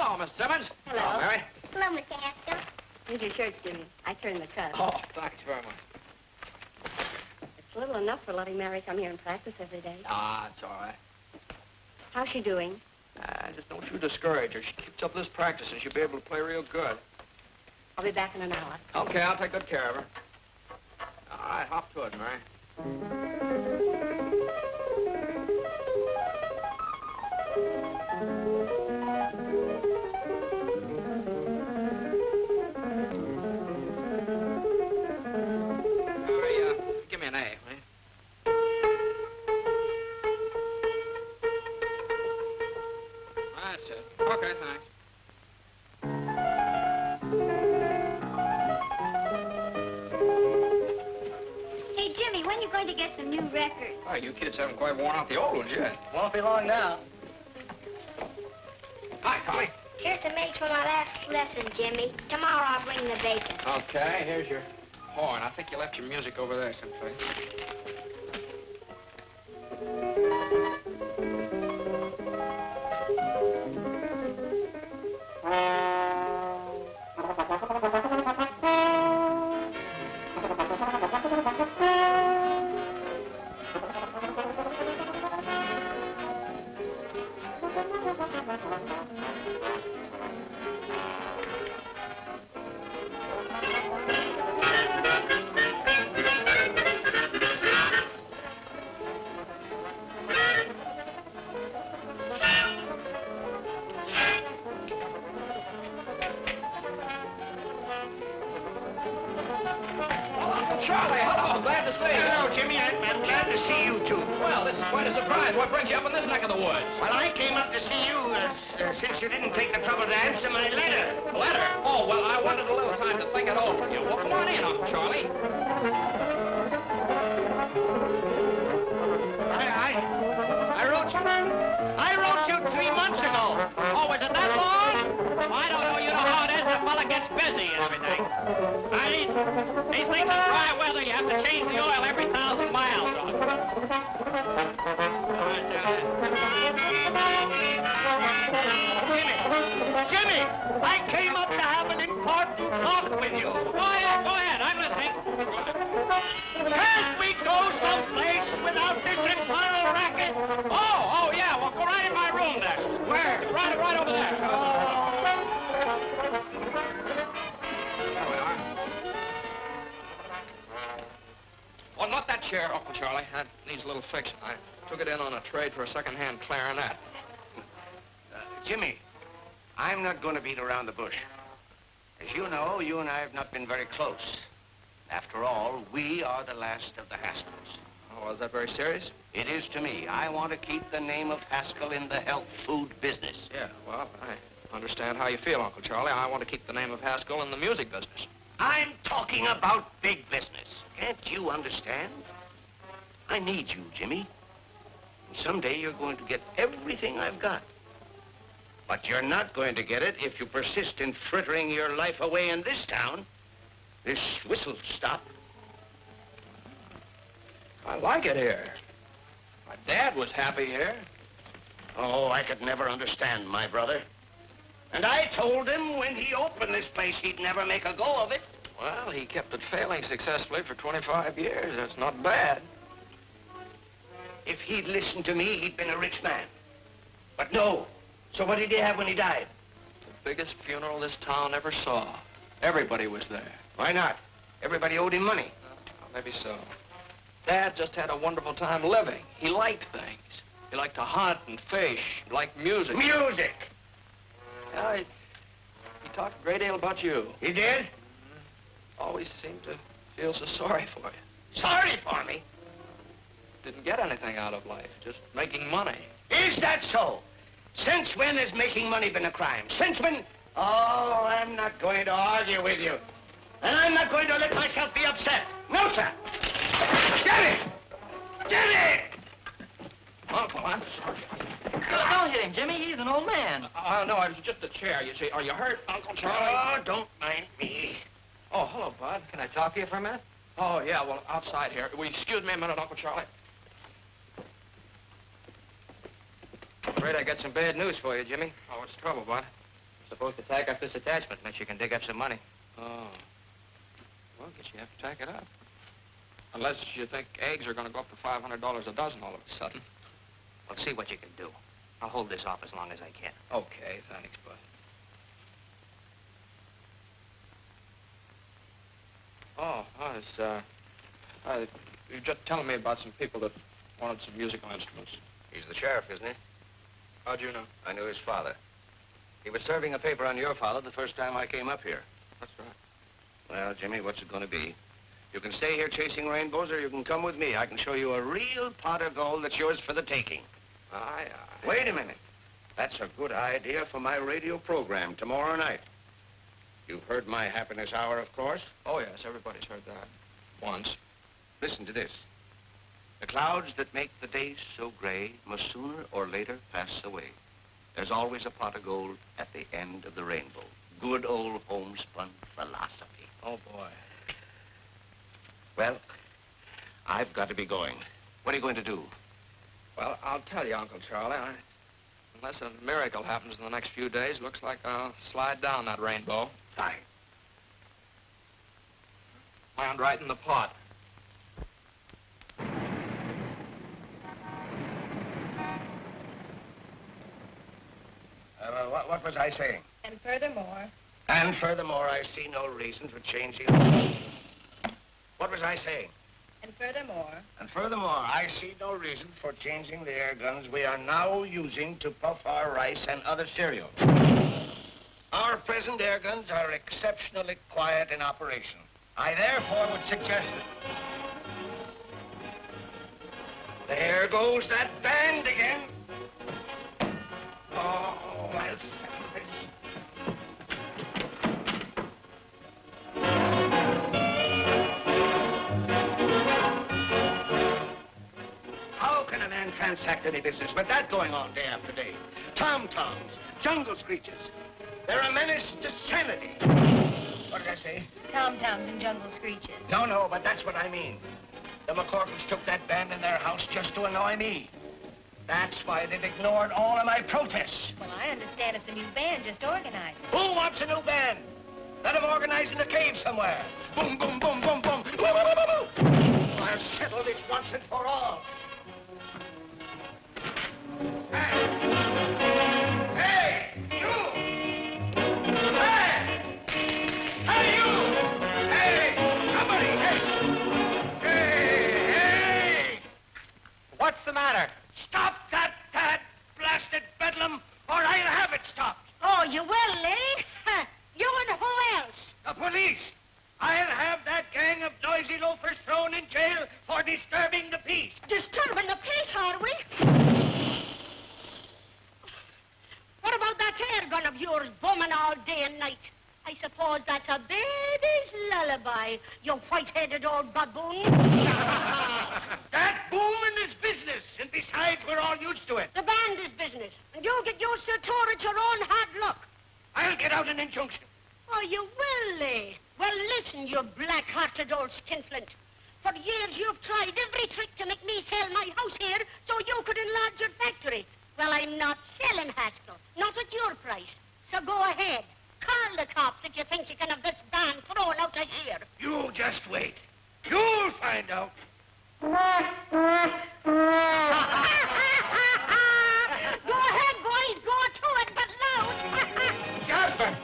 hello, Miss Simmons. Hello. Hello, Mary. Hello, Mr. Haskell. Here's your shirts, Jimmy. I turned the cut. Oh, thanks very much. It's little enough for letting Mary come here and practice every day. Ah, it's all right. How's she doing? Just don't you discourage her. She keeps up this practice and she'll be able to play real good. I'll be back in an hour. Okay, I'll take good care of her. All right, hop to it, Mary. Give me an A, will you? That's it. Okay, thanks. Hey, Jimmy, when are you going to get some new records? Oh, you kids haven't quite worn out the old ones yet. Won't be long now. Hi, Tommy. Here's some eggs for my last lesson, Jimmy. Tomorrow I'll bring the bacon. Okay, here's your horn. I think you left your music over there someplace. Charlie, hello. Glad to see you. Hello, Jimmy. I'm glad to see you, too. Well, this is quite a surprise. What brings you up in this neck of the woods? Well, I came up to see you since you didn't take the trouble to answer my letter. Letter? Oh, well, I wanted a little time to think it over. Yeah, well, come on in, Uncle Charlie. I wrote you 3 months ago. Oh, was it that long? I don't know. You know how it is. The fella gets busy and everything. These things are dry weather. You have to change the oil every 1,000 miles. Jimmy, I came up to have an important talk with you. Go ahead. I'm listening. Can't we go someplace without this infernal racket? Oh, yeah. Well, go right in my room there. Where? Right over there. There we are. Oh, not that chair, Uncle Charlie. That needs a little fixing. I took it in on a trade for a second-hand clarinet. Jimmy, I'm not going to beat around the bush. As you know, you and I have not been very close. After all, we are the last of the Haskells. Oh, is that very serious? It is to me. I want to keep the name of Haskell in the health food business. Yeah, well, I understand how you feel, Uncle Charlie. I want to keep the name of Haskell in the music business. I'm talking about big business. Can't you understand? I need you, Jimmy. And someday you're going to get everything I've got. But you're not going to get it if you persist in frittering your life away in this town. This whistle stop. I like it here. My dad was happy here. Oh, I could never understand my brother. And I told him when he opened this place, he'd never make a go of it. Well, he kept it failing successfully for 25 years. That's not bad. If he'd listened to me, he'd been a rich man. But no. So what did he have when he died? The biggest funeral this town ever saw. Everybody was there. Why not? Everybody owed him money. Maybe so. Dad just had a wonderful time living. He liked things. He liked to hunt and fish. He liked music. Music! Yeah, he talked a great deal about you. He did? Mm-hmm. Always seemed to feel so sorry for you. Sorry for me? Didn't get anything out of life, just making money. Is that so? Since when has making money been a crime? Since when? Oh, I'm not going to argue with you. And I'm not going to let myself be upset. No, sir. Jimmy! Jimmy! Uncle, I'm sorry. Don't hit him, Jimmy. He's an old man. No, it was just a chair, you see. Are you hurt, Uncle Charlie? Oh, don't mind me. Oh, hello, Bud. Can I talk to you for a minute? Oh, yeah, well, outside here. Will you excuse me a minute, Uncle Charlie? Afraid I got some bad news for you, Jimmy. Oh, what's the trouble, Bud? Supposed to tack up this attachment, unless you can dig up some money. Oh. Well, I guess you have to tack it up. Unless you think eggs are going to go up to $500 a dozen all of a sudden. Well, see what you can do. I'll hold this off as long as I can. Okay, thanks, bud. You were just telling me about some people that wanted some musical instruments. He's the sheriff, isn't he? How'd you know? I knew his father. He was serving a paper on your father the first time I came up here. That's right. Well, Jimmy, what's it going to be? You can stay here chasing rainbows, or you can come with me. I can show you a real pot of gold that's yours for the taking. Aye. Wait a minute. That's a good idea for my radio program tomorrow night. You've heard my happiness hour, of course. Oh, yes, everybody's heard that. Once. Listen to this. The clouds that make the days so gray must sooner or later pass away. There's always a pot of gold at the end of the rainbow. Good old homespun philosophy. Oh, boy. Well, I've got to be going. What are you going to do? Well, I'll tell you, Uncle Charlie. Unless a miracle happens in the next few days, looks like I'll slide down that rainbow. Fine. Land right in the pot. What was I saying? And furthermore. And furthermore, I see no reason for changing... What was I saying? And furthermore. And furthermore, I see no reason for changing the air guns we are now using to puff our rice and other cereal. Our present air guns are exceptionally quiet in operation. I therefore would suggest that... There goes that band again. Oh, I'll settle this. How can a man transact any business with that going on day after day? Tom-toms, jungle screeches. They're a menace to sanity. What did I say? Tom-toms and jungle screeches. No, but that's what I mean. The McCorkins took that band in their house just to annoy me. That's why they've ignored all of my protests. Well, I understand it's a new band just organized. Who wants a new band? Let them organize in the cave somewhere. Boom, boom, boom, boom, boom. Woo, woo, woo, woo, woo. I'll settle this once and for all. Hey, you! Hey! Hey, you! Hey, somebody! Hey! What's the matter? Stop that blasted bedlam, or I'll have it stopped. Oh, you will, Lily? You and who else? The police. I'll have that gang of noisy loafers thrown in jail for disturbing the peace. Disturbing the peace, are we? What about that air gun of yours booming all day and night? I suppose that's a baby's lullaby, you white-headed old baboon. That booming is business, and besides, we're all used to it. The band is business, and you get used to it at your own hard luck. I'll get out an injunction. Oh, you will, eh? Well, listen, you black-hearted old skinflint. For years you've tried every trick to make me sell my house here so you could enlarge your factory. Well, I'm not selling, Haskell. Not at your price. So go ahead. Call the cops if you think you can have this band thrown out of here. You just wait. You'll find out. Go ahead, boys. Go to it, but loud. Jasper!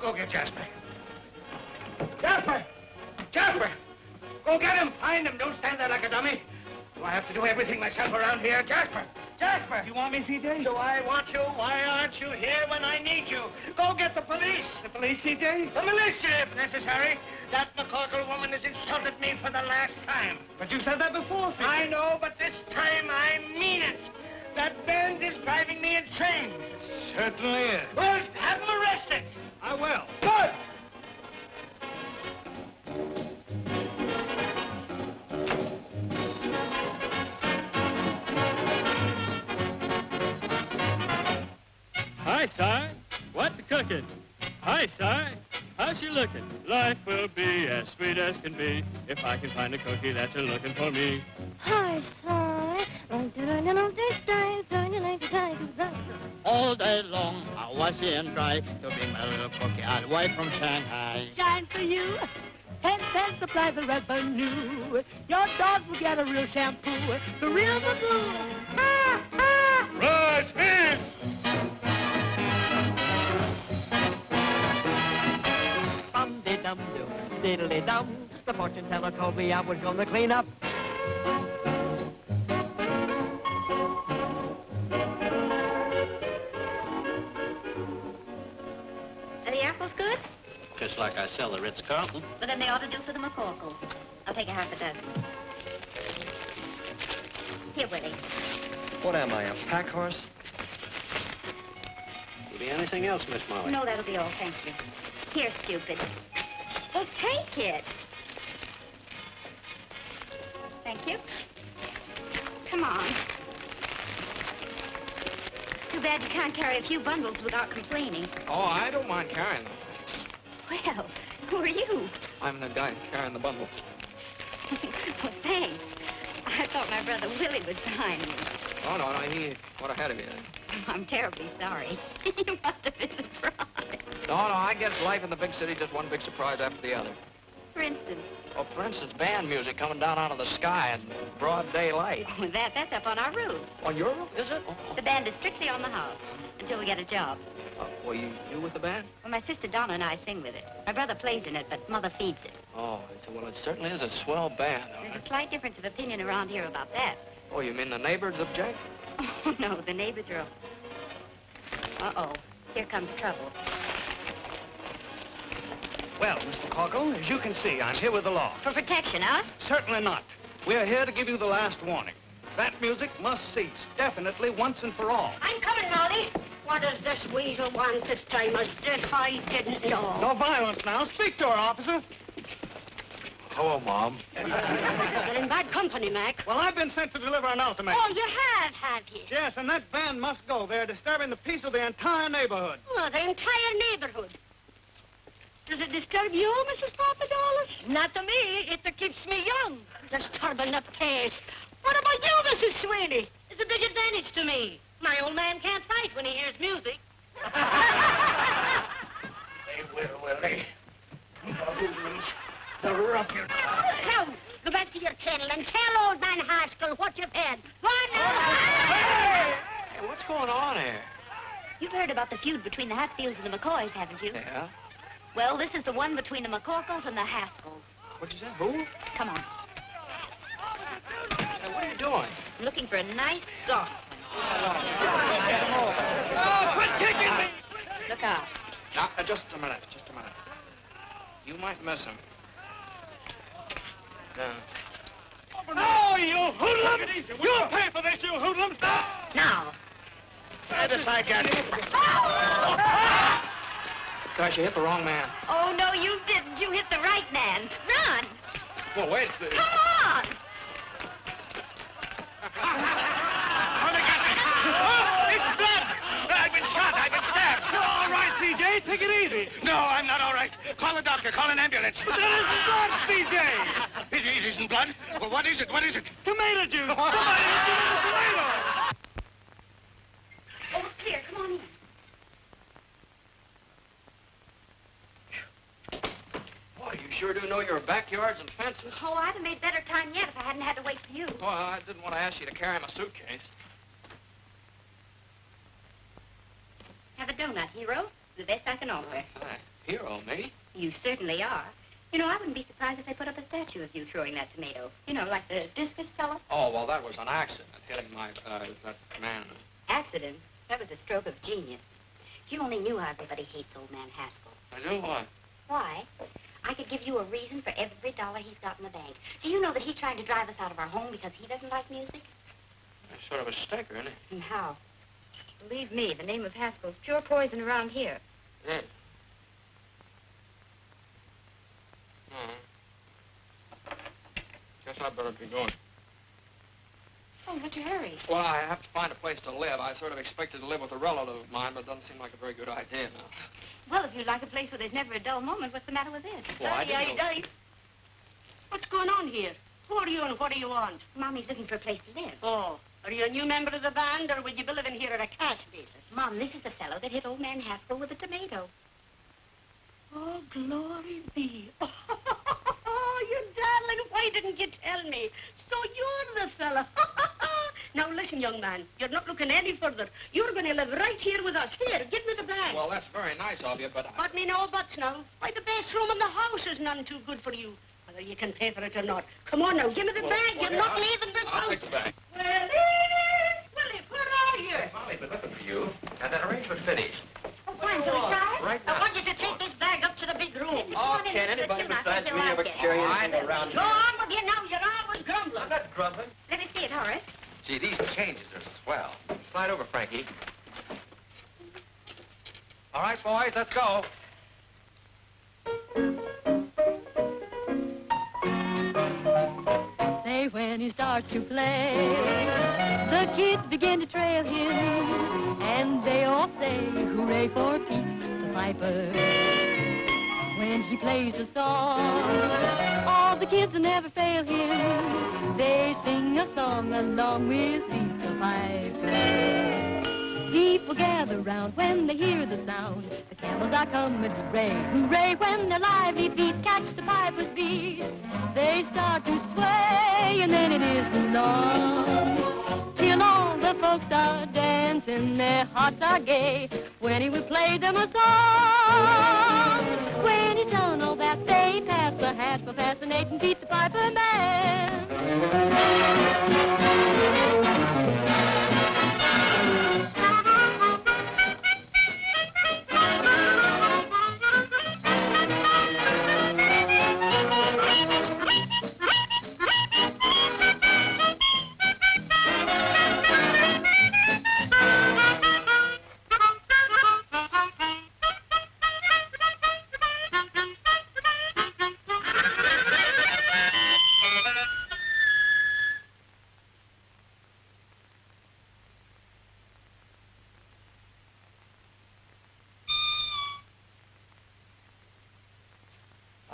Go get Jasper. Jasper! Go get him. Find him. Don't stand there like a dummy. Do I have to do everything myself around here? Jasper! You want me, C.J.? Do I want you? Why aren't you here when I need you? Go get the police. The police, C.J.? The militia, if necessary. That McCorkle woman has insulted me for the last time. But you said that before, C.J. I know, but this time I mean it. That band is driving me insane. Certainly is. Well, have them arrested. I will. Good. Hi, Si. What's cooking? Hi, Si. How's she looking? Life will be as sweet as can be if I can find a cookie that's a-looking for me. Hi, son. All day long, I wash and dry to be my little cookie all the way from Shanghai. Shine for you. 10 cents supply the revenue. Your dog will get a real shampoo. The real the blue. Ha, ha. Rush, miss! Dum-de-dum-dum, diddly-dum. The fortune teller told me I was going to clean up. Are the apples good? Just like I sell the Ritz-Carlton. Well, then they ought to do for the McCorkles. I'll take a half a dozen. Here, Willie. What am I, a pack horse? Will be anything else, Miss Molly? No, that'll be all, thank you. Here, stupid. Well, take it. Thank you. Come on. Too bad you can't carry a few bundles without complaining. Oh, I don't mind carrying them. Well, who are you? I'm the guy carrying the bundle. Well, thanks. I thought my brother Willie was behind me. Oh, no, he went ahead of you. I'm terribly sorry. You must have been surprised. No, I guess life in the big city just one big surprise after the other. For instance? Oh, for instance, band music coming down out of the sky in broad daylight. Oh, that's up on our roof. On your roof, is it? Oh. The band is strictly on the house until we get a job. Well, you with the band? Well, my sister Donna and I sing with it. My brother plays in it, but Mother feeds it. Oh, well, it certainly is a swell band. There's a slight difference of opinion around here about that. Oh, you mean the neighbors object? Oh, no, the neighbors are... Uh-oh, here comes trouble. Well, Mr. Corkle, as you can see, I'm here with the law. For protection, huh? Certainly not. We're here to give you the last warning. That music must cease, definitely, once and for all. I'm coming, Molly. What does this weasel want this time? As if I didn't know. No violence now. Speak to her, officer. Hello, Mom. You're in bad company, Mac. Well, I've been sent to deliver an ultimatum. Oh, you have you? Yes, and that band must go. They're disturbing the peace of the entire neighborhood. Oh, the entire neighborhood. Does it disturb you, Mrs. Papadopoulos? Not to me. It keeps me young. Disturbing the peace. What about you, Mrs. Sweeney? It's a big advantage to me. My old man can't fight when he hears music. They will, Willie. The ruffian. Now, go back to your kennel and tell old man Haskell what you've had. Go on now. Hey, what's going on here? You've heard about the feud between the Hatfields and the McCoys, haven't you? Yeah? Well, this is the one between the McCorkles and the Haskells. What'd you say? Who? Come on. Hey, what are you doing? I'm looking for a nice, soft Oh, quit kicking me! Look out. Now, just a minute. You might miss him. Oh, you hoodlums! You'll pay for this, you hoodlums! Now. This I got. Gosh, you hit the wrong man. Oh, no, you didn't. You hit the right man. Run. Well, wait. Come on. It's blood! I've been shot. I've been stabbed. You're all right, C.J. Take it easy. No, I'm not all right. Call a doctor. Call an ambulance. But that isn't blood, C.J. It isn't blood? Well, what is it? What is it? Tomato juice. Somebody give me the tomato. Oh, it's clear. Come on in. Boy, you sure do know your backyards and fences. Oh, I'd have made better time yet if I hadn't had to wait for you. Well, I didn't want to ask you to carry my suitcase. Have a donut, hero. The best I can offer. Hi. Hero, me? You certainly are. You know, I wouldn't be surprised if they put up a statue of you throwing that tomato. You know, like the discus fella. Oh, well, that was an accident, hitting my, that man. Accident? That was a stroke of genius. If you only knew how everybody hates old man Haskell. I do what? Why? I could give you a reason for every dollar he's got in the bank. Do you know that he's trying to drive us out of our home because he doesn't like music? That's sort of a stinker, isn't it? And how? Believe me, the name of Haskell's pure poison around here. Yeah. Guess I'd better be going. Oh, what's your hurry? Well, I have to find a place to live. I sort of expected to live with a relative of mine, but it doesn't seem like a very good idea now. Well, if you'd like a place where there's never a dull moment, what's the matter with this? Well, I didn't know... What's going on here? Who are you and what do you want? Mommy's looking for a place to live. Oh, Are you a new member of the band, or will you be living here at a cash basis? Mom, this is the fellow that hit old man Haskell with a tomato. Oh, glory be. Oh, you darling, why didn't you tell me? So you're the fella. Now, listen, young man, you're not looking any further. You're going to live right here with us. Here, give me the bag. Well, that's very nice of you, but... But me no buts now. Why, the best room in the house is none too good for you. Whether you can pay for it or not. Come on now, give me the bag. You're not leaving this I'll house. take the bag. Willie, where are you? Hey, Molly, been looking for you. Had that arrangement finished. Oh, why, do we try? Right I now. want you to take this bag up to the big room. Oh, can anybody besides me ever carry anything around Go on with you now. You're always grumbling. I'm not grumbling. Let me see it, Horace. Gee, these changes are swell. Slide over, Frankie. All right, boys, let's go. Say when he starts to play, the kids begin to trail him, and they all say, hooray for Pete the Piper. When he plays a song, all the kids will never fail him. They sing a song along with Pete the Piper. People gather round when they hear the sound. The camels are coming, hooray, hooray, when their lively feet catch the piper's beat. They start to sway, and then it isn't long till all the folks are dancing, their hearts are gay, when he will play them a song. When he's done all that, they pass the hat for fascinating Pete the Piper Man.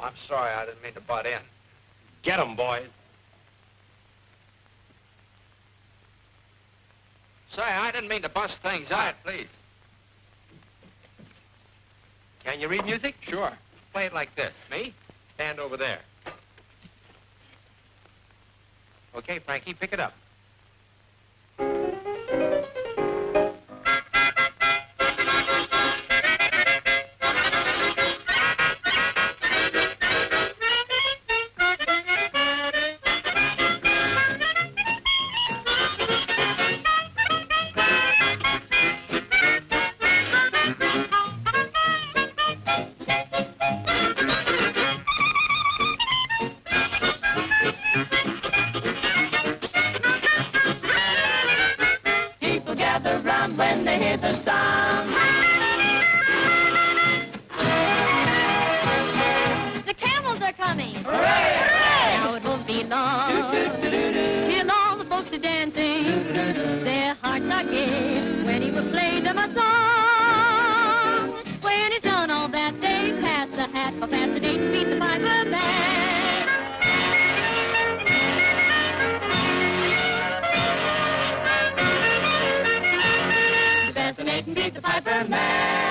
I'm sorry, I didn't mean to butt in. Get 'em, boys. Say, I didn't mean to bust things out. Please. Can you read music? Sure. Play it like this. Me? Stand over there. Okay, Frankie, pick it up. When they hear the song, the camels are coming. Hooray! Hooray! Now it won't be long till all the folks are dancing. Their hearts are gay when he will play them a song. When he's done all that, they pass the hat for fascinating Pete the Piper Man. Fascinating Pete the Piper Man.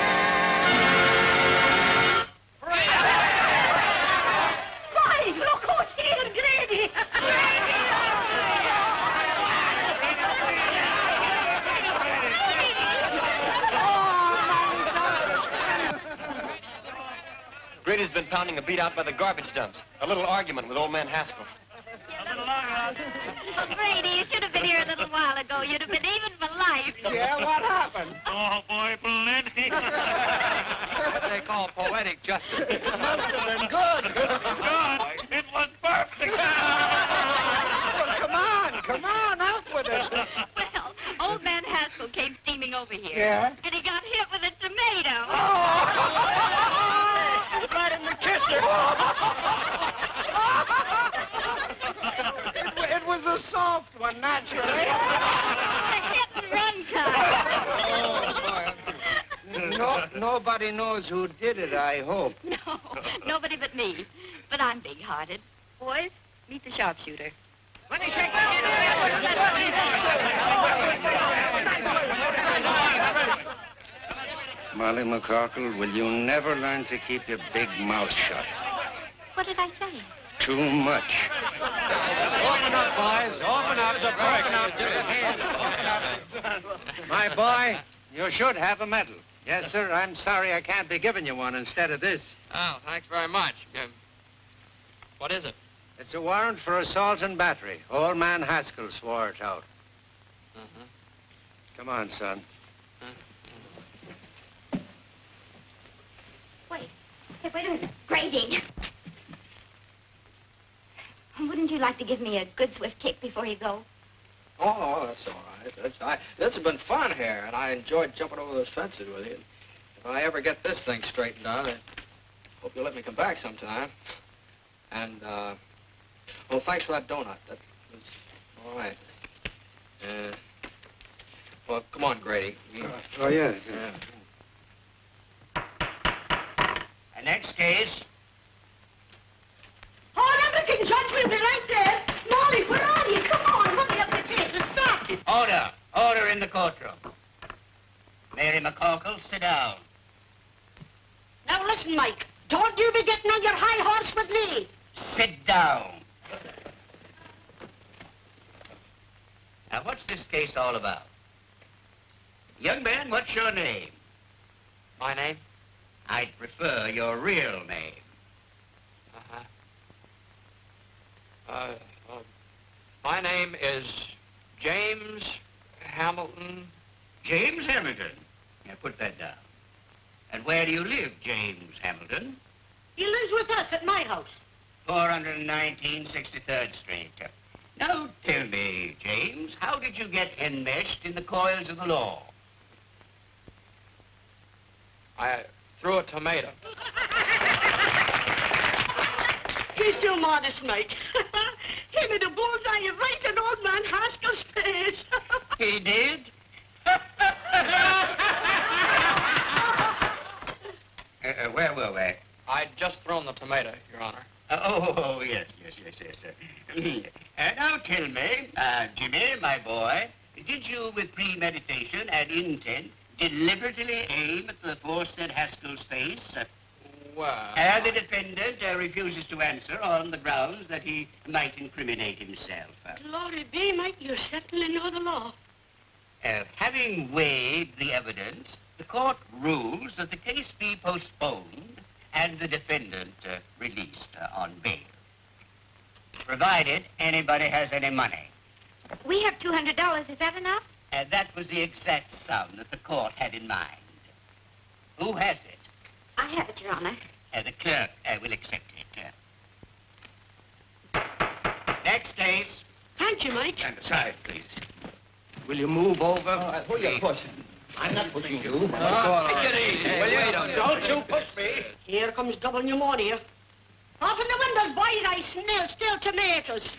Boys, look who's here, Grady. Grady's been pounding a beat out by the garbage dumps. A little argument with old man Haskell. Oh, Grady, you should have been here a little while ago. You'd have been even for life. Yeah, what happened? Oh, boy, plenty. What they call poetic justice. Must have been good. Good. It was perfect. Well, come on, out with it. Well, old man Haskell came steaming over here. Yeah? And he got hit with a tomato. Right in the kisser. It was a soft one, naturally. A hit-and-run kind. Nobody knows who did it, I hope. No, nobody but me. But I'm big-hearted. Boys, meet the sharpshooter. Let me shake the hand. Molly McCorkle, will you never learn to keep your big mouth shut? What did I say? Too much. Open up, boys. Open up. Open up. My boy, you should have a medal. Yes, sir. I'm sorry I can't be giving you one instead of this. Oh, thanks very much. What is it? It's a warrant for assault and battery. Old man Haskell swore it out. Uh-huh. Come on, son. Wait. Hey, wait a minute. Grady. Wouldn't you like to give me a good swift kick before you go? Oh, that's all right. This has been fun here, and I enjoyed jumping over those fences with you. If I ever get this thing straightened out, I hope you'll let me come back sometime. And, well, thanks for that donut. That was all right. Well, come on, Grady. Oh, yeah. The next case. Hold everything, Judge. We'll be right there. Molly, where are you? Come on, hurry up the case and start it. Order. Order in the courtroom. Mary McCorkle, sit down. Now listen, Mike. Don't you be getting on your high horse with me. Sit down. Now, what's this case all about? Young man, what's your name? My name? I'd prefer your real name. My name is James Hamilton. James Hamilton. Now, put that down. And where do you live, James Hamilton? He lives with us at my house. 419 63rd Street. Now, tell me, James, how did you get enmeshed in the coils of the law? I threw a tomato. He's too modest, Mike. He made a bullseye right in old man Haskell's face. He did? Where were we? I'd just thrown the tomato, Your Honor. Yes. Now tell me, Jimmy, my boy, did you, with premeditation and intent, deliberately aim at the aforesaid Haskell's face? Well... And the defendant refuses to answer on the grounds that he might incriminate himself. Glory be, Mike, you certainly know the law. Having weighed the evidence, the court rules that the case be postponed and the defendant released on bail, provided anybody has any money. We have $200. Is that enough? That was the exact sum that the court had in mind. Who has it? I have it, Your Honor. The clerk will accept it. Next case. Thank you, Mike. Stand aside, please. Will you move over? Who you pushing? I'm not pushing you. Take it easy, will you? Don't you push me. Here comes double pneumonia. Open the windows, boys. I smell still tomatoes.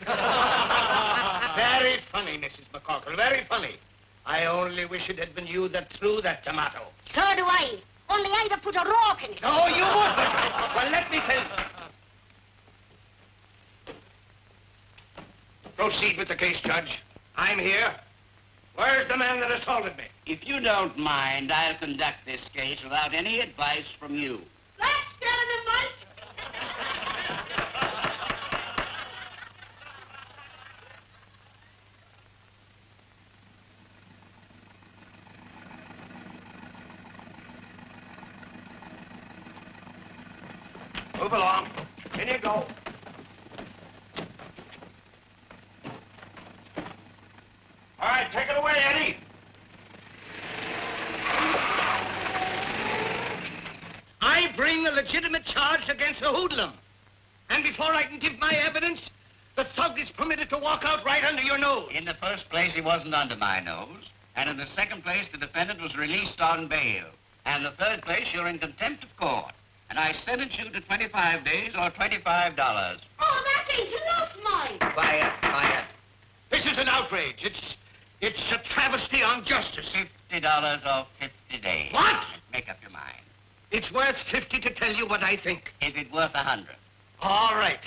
Very funny, Mrs. McCorkle, very funny. I only wish it had been you that threw that tomato. So do I. Only I'd have put a rock in it. No, you wouldn't. Well, let me tell you. Proceed with the case, Judge. I'm here. Where's the man that assaulted me? If you don't mind, I'll conduct this case without any advice from you. Let's get him, Mike. Move along. In you go. All right, take it away, Eddie. I bring a legitimate charge against a hoodlum. And before I can give my evidence, the thug is permitted to walk out right under your nose. In the first place, he wasn't under my nose. And in the second place, the defendant was released on bail. And in the third place, you're in contempt of court. And I sentence you to 25 days or $25. Oh, that ain't enough, Mike. Quiet. This is an outrage. It's a travesty on justice. $50 or 50 days. What? Make up your mind. It's worth 50 to tell you what I think. Is it worth 100? All right.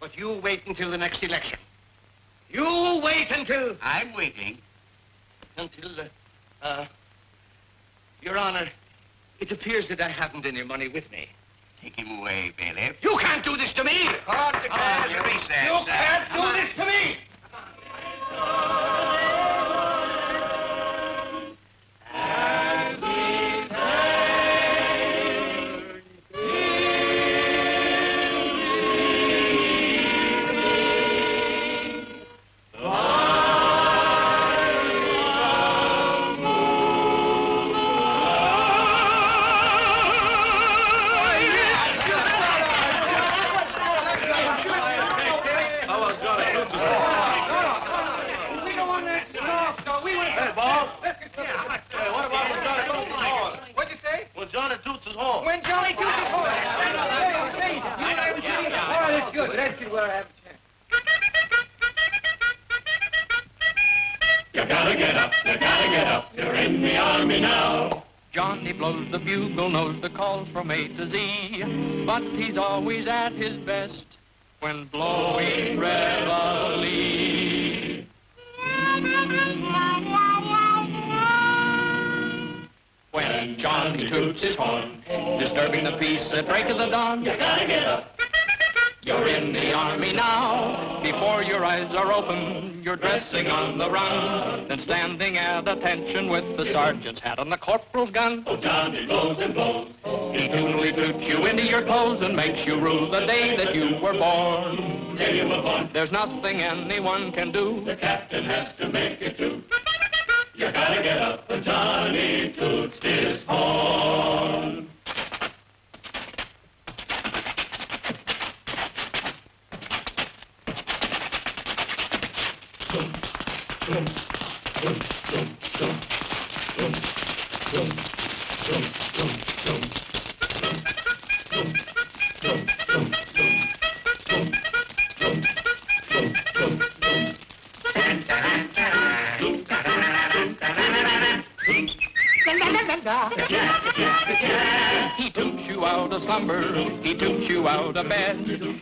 But you wait until the next election. You wait until... I'm waiting. until, Your Honor, it appears that I haven't any money with me. Take him away, bailiff. You can't do this to me! Cut the cash. Release that, You can't do this to me! Johnny blows the bugle, knows the calls from A to Z, but he's always at his best when blowing reveille. When Johnny toots his horn, disturbing the peace at break of the dawn, you gotta get up. You're in the army now. Before your eyes are open, you're dressing on the run, then standing at attention with the sergeant's hat on the corporal's gun. Oh, Johnny blows and blows. He tunily toots you into your clothes and makes you rue the day that you were born. Day you were born. There's nothing anyone can do. The captain has to make it too. You gotta get up when Johnny toots his horn. He toots you out of slumber, he toots you out of bed,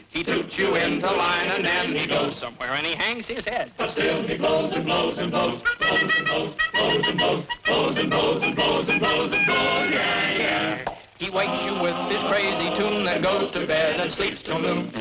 he toots you into line and then he goes somewhere and he hangs his head. But still he blows and blows and blows, blows and blows, blows and blows, blows and blows and blows and blows and blows, yeah, yeah. He wakes you with his crazy tune, then goes to bed and sleeps till noon.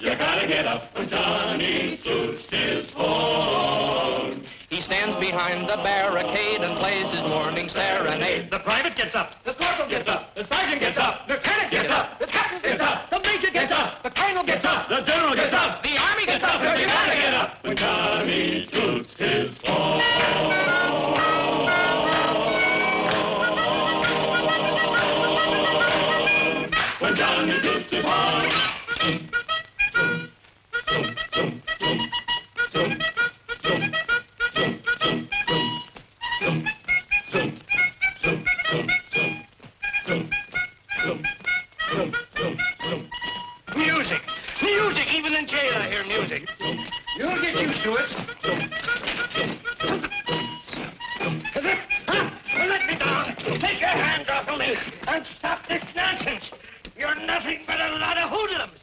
You gotta get up when Johnny toots his horn. He stands behind the barricade and plays his morning serenade. The private gets up. The corporal gets up. The sergeant gets up. The lieutenant gets up. The captain gets up. The major gets up. The colonel gets up. The general gets up. The army gets up. You gotta get up when Johnny toots his horn. When Johnny toots his horn. Music! Music! Even in jail I hear music. You'll get used to it. Let me down. Take your hands off of me and stop this nonsense. You're nothing but a lot of hoodlums.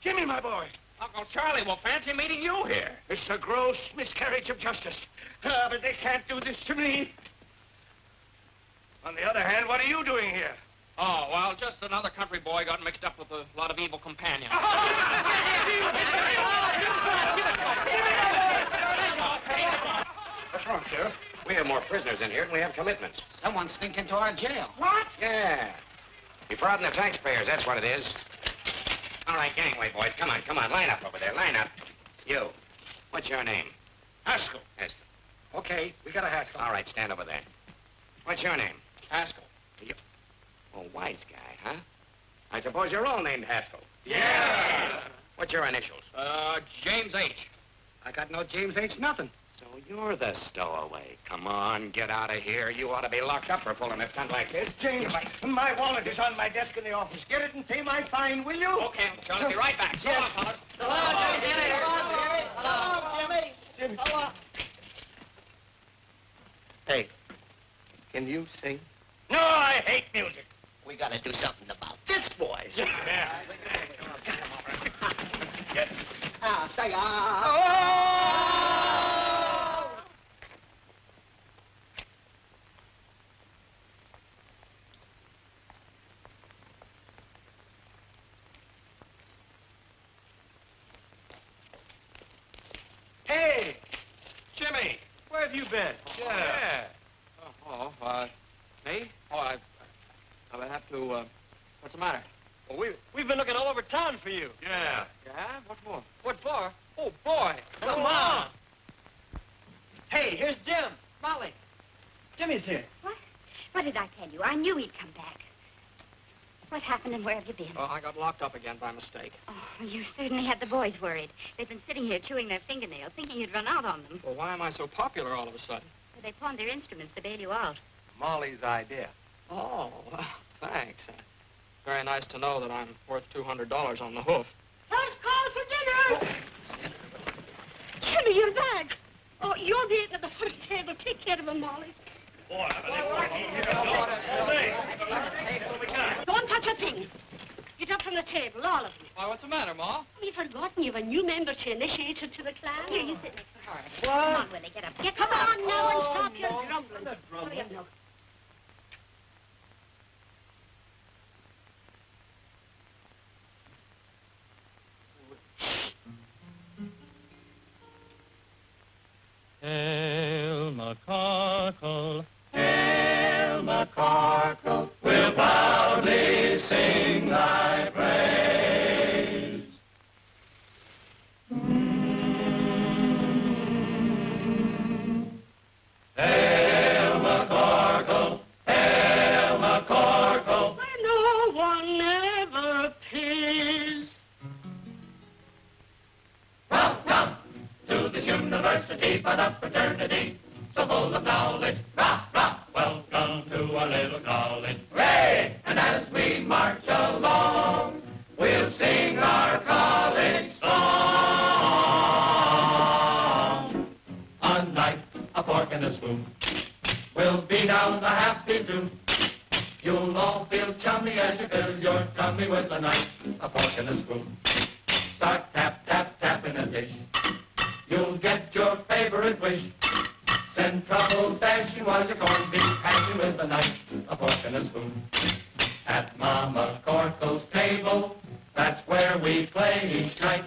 Jimmy, my boy. Uncle Charlie will fancy meeting you here. It's a gross miscarriage of justice. But they can't do this to me. On the other hand, what are you doing here? Oh, well, just another country boy got mixed up with a lot of evil companions. What's wrong, Sheriff? We have more prisoners in here than we have commitments. Someone sneaked into our jail. What? Yeah. Defrauding the taxpayers, that's what it is. All right, gangway, boys. Come on, come on. Line up over there. Line up. You. What's your name? Haskell. Haskell. Okay, we got a Haskell. All right, stand over there. What's your name? Haskell. You... Oh, wise guy, huh? I suppose you're all named Haskell. Yeah. What's your initials? James H. I got no James H. nothing. So you're the stowaway. Come on, get out of here. You ought to be locked up for pulling a stunt like this. James, my wallet is on my desk in the office. Get it and pay my fine, will you? Okay, Uncle Charlie. Be right back. So long, fellas. Hello, Jimmy. Jimmy. Hello. Hey, can you sing? No, I hate music. We got to do something about this, boys. Yeah. Say, have you been? Yeah. Me? Oh, I have to, what's the matter? Well, we've been looking all over town for you. Yeah. Yeah? What for? What for? Oh, boy. Come on. Hey, here's Jim. Molly. Jimmy's here. What? What did I tell you? I knew he'd come back. What happened and where have you been? Oh, I got locked up again by mistake. Oh, you certainly had the boys worried. They've been sitting here chewing their fingernails, thinking you'd run out on them. Well, why am I so popular all of a sudden? So they pawned their instruments to bail you out. Molly's idea. Oh, well, thanks. Very nice to know that I'm worth $200 on the hoof. First call for dinner! Jimmy, you're back. Oh, you'll be at the first table. Take care of him, Molly. Don't touch a thing. Get up from the table, all of you. Why, what's the matter, Ma? We've forgotten you have a new member to initiate her to the clan. Here, you sit next to Horace. What? Come on, Willie, get up. Come on now and stop your grumbling. Hurry up now. Hail McCarkle, hail McCarkle, we'll proudly sing thy praise. Hail McCarkle, hail McCarkle, Where no one ever pays. Welcome to this university for the fraternity, so full of knowledge, rah, rah. Welcome to our little college, hooray! And as we march along, we'll sing our college song. A knife, a fork, and a spoon, we'll be down the happy tune. You'll all feel chummy as you fill your tummy with a knife, a fork, and a spoon. Start tap, tap, tap in a dish. You'll get your favorite wish. Send trouble dashing while your corned beef hashing with a knife, a fork, and a spoon. At Mama Corkle's table, that's where we play each night.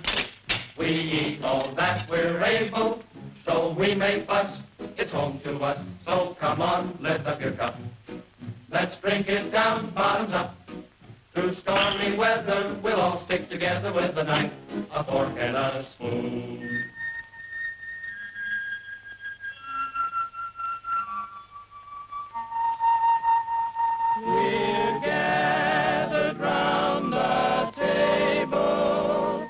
We eat all that we're able, so we may fuss. It's home to us, so come on, lift up your cup. Let's drink it down, bottoms up. Through stormy weather, we'll all stick together with a knife, a fork, and a spoon. We're gathered round the table.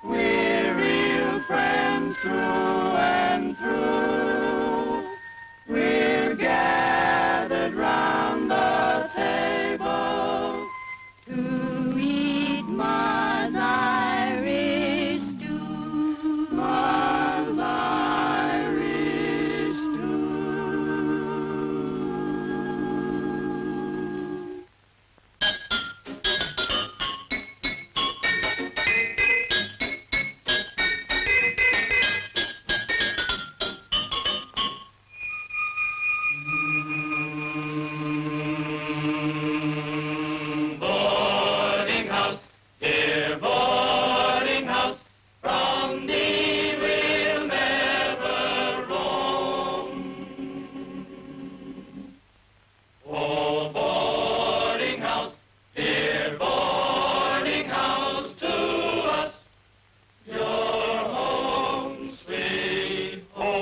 We're real friends through and through. We're gathered round the table to eat Ma's Irish stew. Ma's Irish stew. Boarding house, dear boarding house, from thee we'll never roam. Oh, boarding house, dear boarding house, to us your home, sweet home.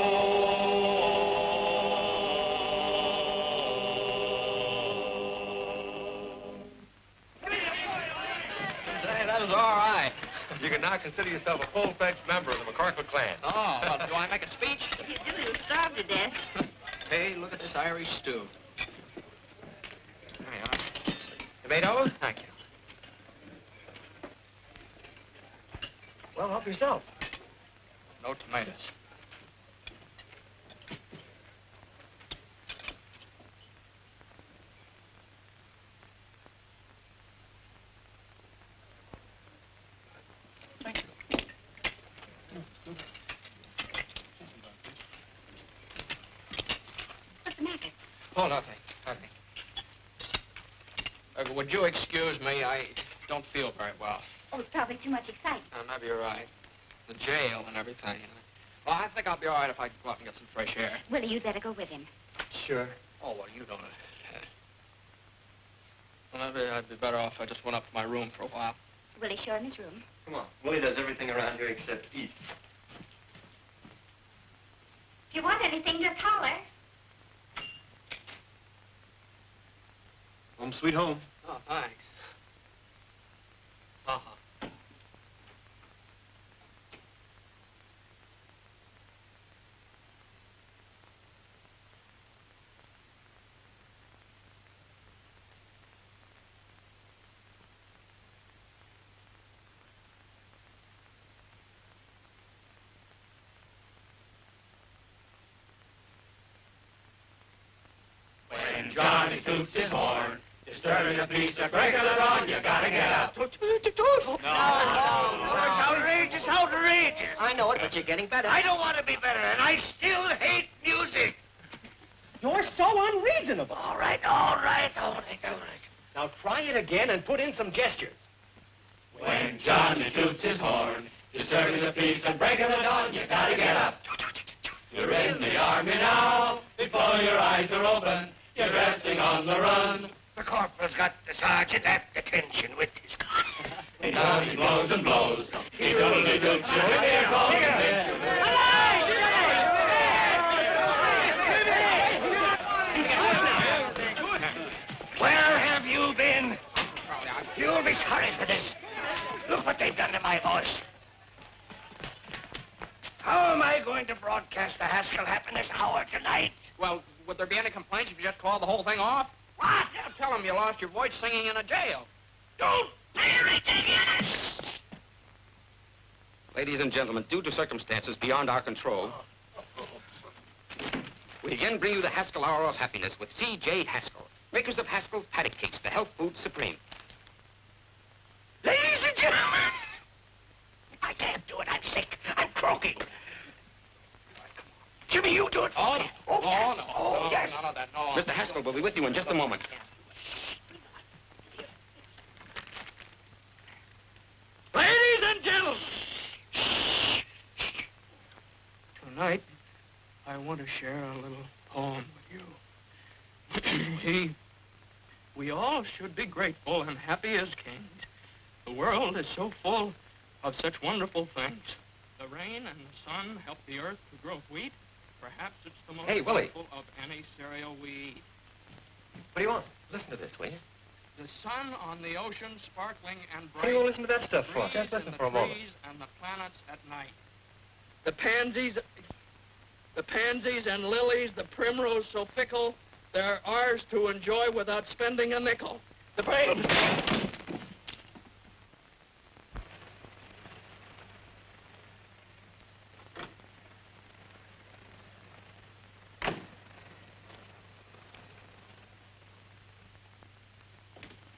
Say, that was all right. You can now consider yourself a full-fledged member of the McCarkle clan. Oh, well, do I make a speech? If you do, you'll starve to death. Hey, look at this Irish stew. There you are. Tomatoes? Thank you. Well, help yourself. No tomatoes. What's the matter? Oh, nothing. Nothing. Would you excuse me? I don't feel very well. Oh, it's probably too much excitement. Maybe you're right. The jail and everything. Well, I think I'll be all right if I go out and get some fresh air. Willie, you'd better go with him. Sure. Oh, well, you don't. Well, maybe I'd be better off if I just went up to my room for a while. Willie, show him his room. Come on. Willie does everything around here except eat. If you want anything, just holler. Home sweet home. Oh, thanks. Uh-huh. When Johnny toots his horn, disturbing the peace, a break of the dawn, you gotta get up. No. It's outrageous, outrageous. I know it, but you're getting better. I don't want to be better, and I still hate music. You're so unreasonable. All right. Now try it again and put in some gestures. When Johnny toots his horn, disturbing the peace, a break of the dawn, you gotta get up. You're in the army now, before your eyes are open, you're dressing on the run. The corporal's got the sergeant at attention with his gun. Down he blows and blows, he totally toots you, and here goes the Where have you been? You'll be sorry for this. Look what they've done to my voice. How am I going to broadcast the Haskell Happiness Hour tonight? Well, would there be any complaints if you just called the whole thing off? What? Yeah, tell them you lost your voice singing in a jail. Don't pay anything in it! Ladies and gentlemen, due to circumstances beyond our control, we again bring you the Haskell Hour of Happiness with C.J. Haskell, makers of Haskell's Paddock Cakes, the health food supreme. Ladies and gentlemen, I can't do it. I'm sick. I'm croaking. Jimmy, you do it for me. No, yes. none of that, no. Mr. Haskell will be with you in just a moment. Ladies and gentlemen. Tonight, I want to share a little poem with you. We all should be grateful and happy as kings. The world is so full of such wonderful things. The rain and the sun help the earth to grow wheat. Perhaps it's the most Hey, Willie. wonderful of any cereal we eat. What do you want? Listen to this, will you? The sun on the ocean sparkling and What do bright. you want to listen to that stuff for? Trees Just listen and for a the moment. trees and the planets at night. The pansies and lilies, the primrose so fickle, they're ours to enjoy without spending a nickel. The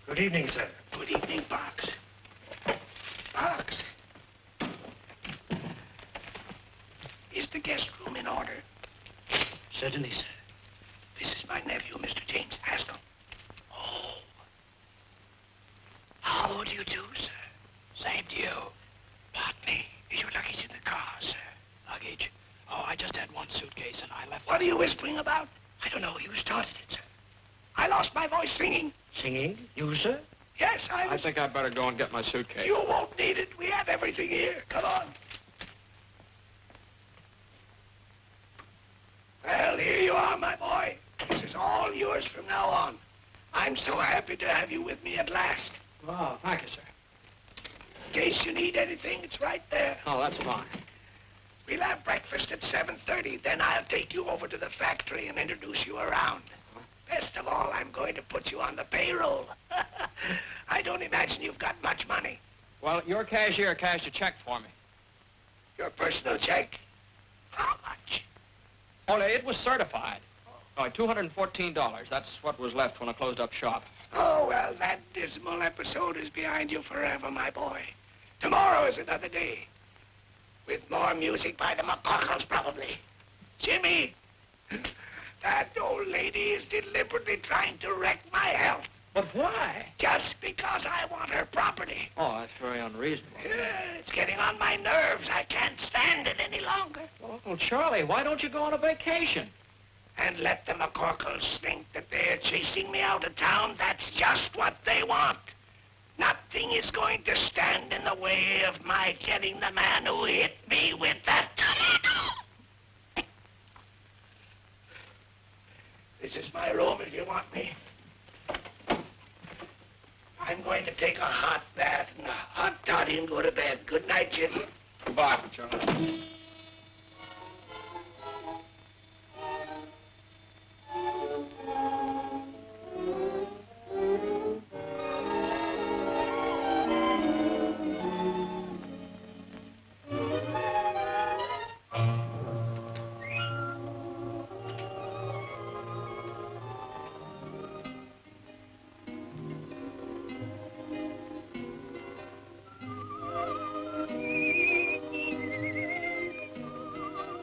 Good evening, sir. Good evening, Parks. Parks. Is the guest room in order? Certainly, sir. This is my nephew, Mr. James Haskell. Oh. How do you do, sir? Same to you. Pardon me. Is your luggage in the car, sir? Luggage? Oh, I just had one suitcase and I left... What are you whispering about? I don't know. You started it, sir. I lost my voice singing. Singing? You, sir? Yes, I think I'd better go and get my suitcase. You won't need it. We have everything here. Come on. Well, here you are, my boy. This is all yours from now on. I'm so happy to have you with me at last. Oh, thank you, sir. In case you need anything, it's right there. Oh, that's fine. We'll have breakfast at 7:30. Then I'll take you over to the factory and introduce you around. Best of all, I'm going to put you on the payroll. I don't imagine you've got much money. Well, your cashier cashed a check for me. Your personal check? How much? Oh, it was certified. Oh, $214. That's what was left when I closed up shop. Oh, well, that dismal episode is behind you forever, my boy. Tomorrow is another day. With more music by the McCockles, probably. Jimmy, that old lady is deliberately trying to wreck my health. But why? Just because I want her property. Oh, that's very unreasonable. It's getting on my nerves. I can't stand it any longer. Oh, Charlie, why don't you go on a vacation? And let the McCorkles think that they're chasing me out of town. That's just what they want. Nothing is going to stand in the way of my getting the man who hit me with that tornado. This is my room if you want me. I'm going to take a hot bath and a hot toddy and go to bed. Good night, Jim. Goodbye, Charlie.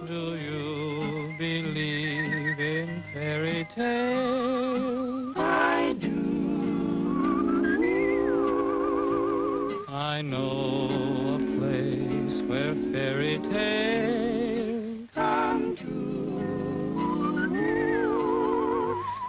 Do you believe in fairy tales? I do. I know a place where fairy tales come true.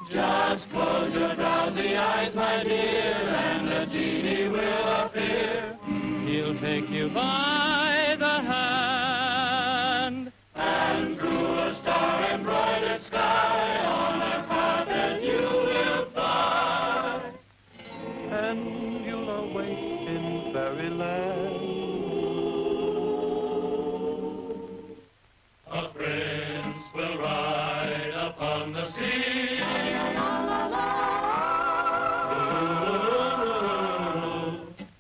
Just close your drowsy eyes, my dear, and the genie will appear. He'll take you by the hand, and through a star-embroidered sky on a carpet you will fly, and you'll awake in fairyland. A prince will ride upon the sea.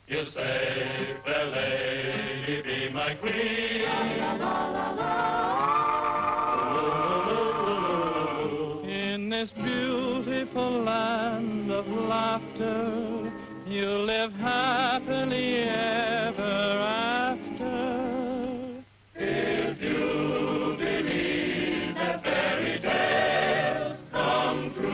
He'll say, fair lady, be my queen. In this beautiful land of laughter, you'll live happily ever after. If you believe that fairy tales come true.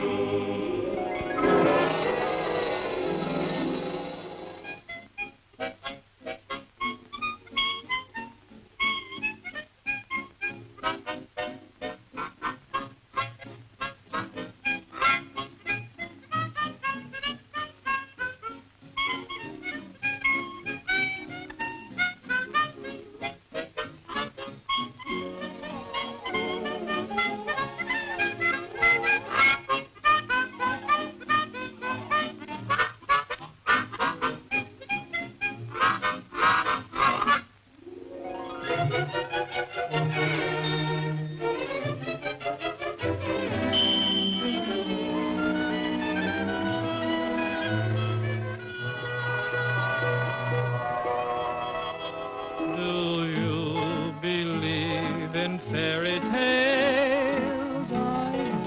Fairy tales, I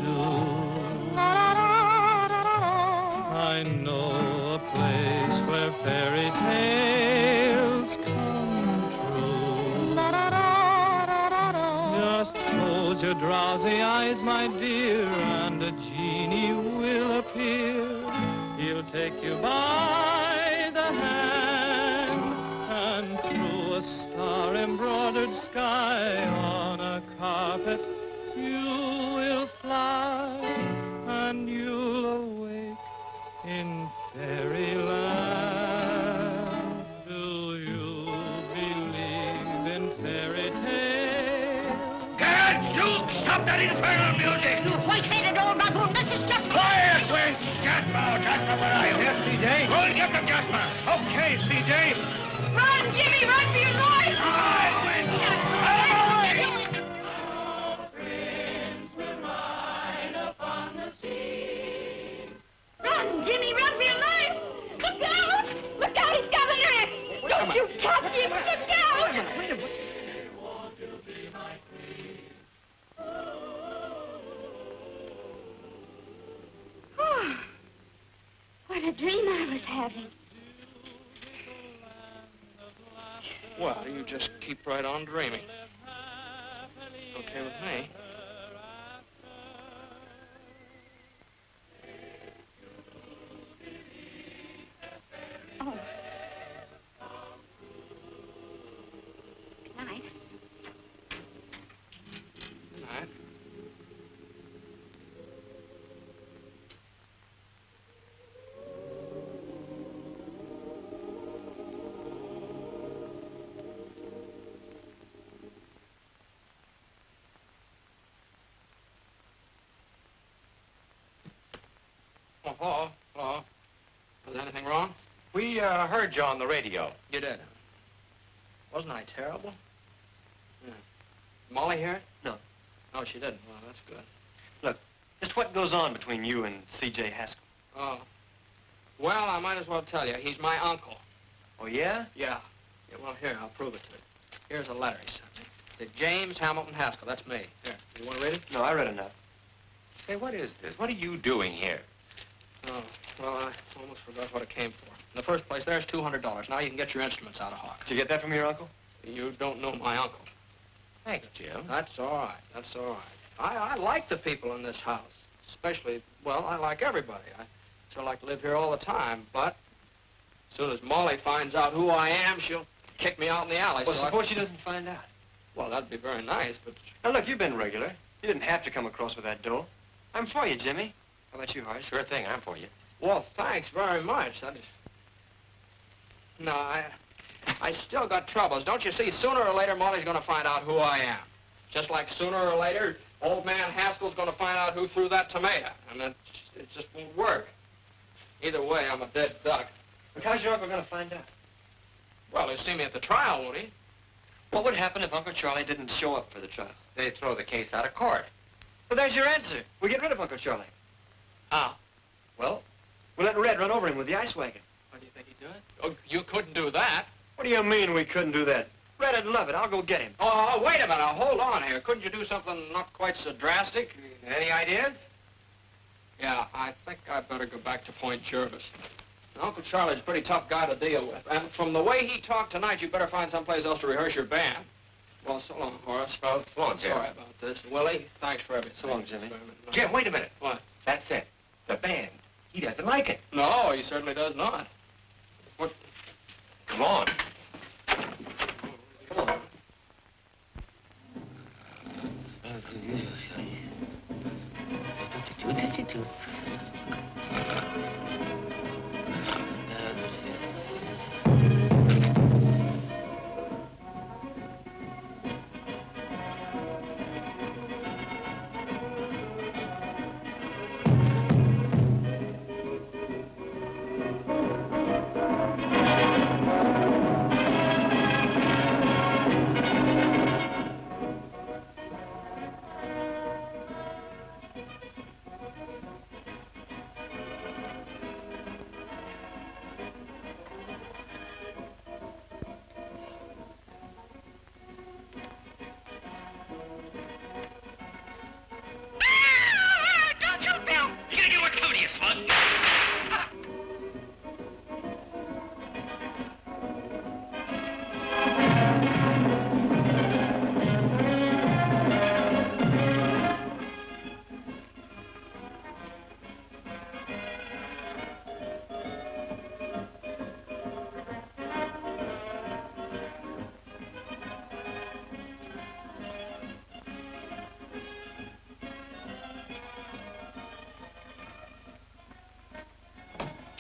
do. I know a place where fairy tales come true. Just close your drowsy eyes, my dear, and a genie will appear. He'll take you by the hand, and through a star-embroidered sky on a carpet you will fly, and you'll awake in fairyland. Do you believe in fairy tales? Gadzooks! Stop that infernal music! You white-headed old baboon, this is just... Quiet, Wink! Jasper, Jasper, where are you? Yes, C.J.? Go and get them, Jasper! Okay, C.J. Run, Jimmy, run for your life! All right, Wink! Run, Jimmy, run for your life! Look out! Look out, he's got an axe! Don't you touch him! Look out! Oh, what a dream I was having. Well, you just keep right on dreaming. Okay with me. Oh. Good night. Oh, hello. Hello. Was there anything wrong? We heard you on the radio. You did. Wasn't I terrible? Yeah. Molly hear it? No. No, she didn't. Well, that's good. Look, just what goes on between you and C.J. Haskell? Oh. Well, I might as well tell you. He's my uncle. Oh, yeah? Yeah. Well, here, I'll prove it to you. Here's a letter he sent me. To James Hamilton Haskell. That's me. Here. You want to read it? No, I read enough. Say, what is this? What are you doing here? Oh, well, I almost forgot what it came for. In the first place, there's $200. Now you can get your instruments out of Hawk. Did you get that from your uncle? You don't know my uncle. Thanks, Jim. That's all right. That's all right. I like the people in this house. Especially, well, I like everybody. I still like to live here all the time, but as soon as Molly finds out who I am, she'll kick me out in the alley. Well, so suppose she doesn't find out. Well, that'd be very nice, but... Now, look, you've been regular. You didn't have to come across with that dough. I'm for you, Jimmy. How about you, Horace? Sure thing, I'm for you. Well, thanks very much. That is... No, I still got troubles. Don't you see, sooner or later, Molly's going to find out who I am. Just like sooner or later, old man Haskell's going to find out who threw that tomato. And it just won't work. Either way, I'm a dead duck. Look, how's your uncle going to find out? Well, he'll see me at the trial, won't he? What would happen if Uncle Charlie didn't show up for the trial? They'd throw the case out of court. Well, there's your answer. We get rid of Uncle Charlie. How? Well, we'll let Red run over him with the ice wagon. What do you think he'd do it? Oh, you couldn't do that. What do you mean we couldn't do that? Red'd love it. I'll go get him. Oh, wait a minute. Now, hold on here. Couldn't you do something not quite so drastic? Any ideas? Yeah, I think I'd better go back to Point Jervis. Now, Uncle Charlie's a pretty tough guy to deal with. And from the way he talked tonight, you'd better find someplace else to rehearse your band. Well, so long, Horace. Well, so long, Jim. Sorry about this. Willie, thanks for everything. So long, Jimmy. Jim, wait a minute. What? That's it. The band. He doesn't like it. No, he certainly does not. What? Come on. Come on.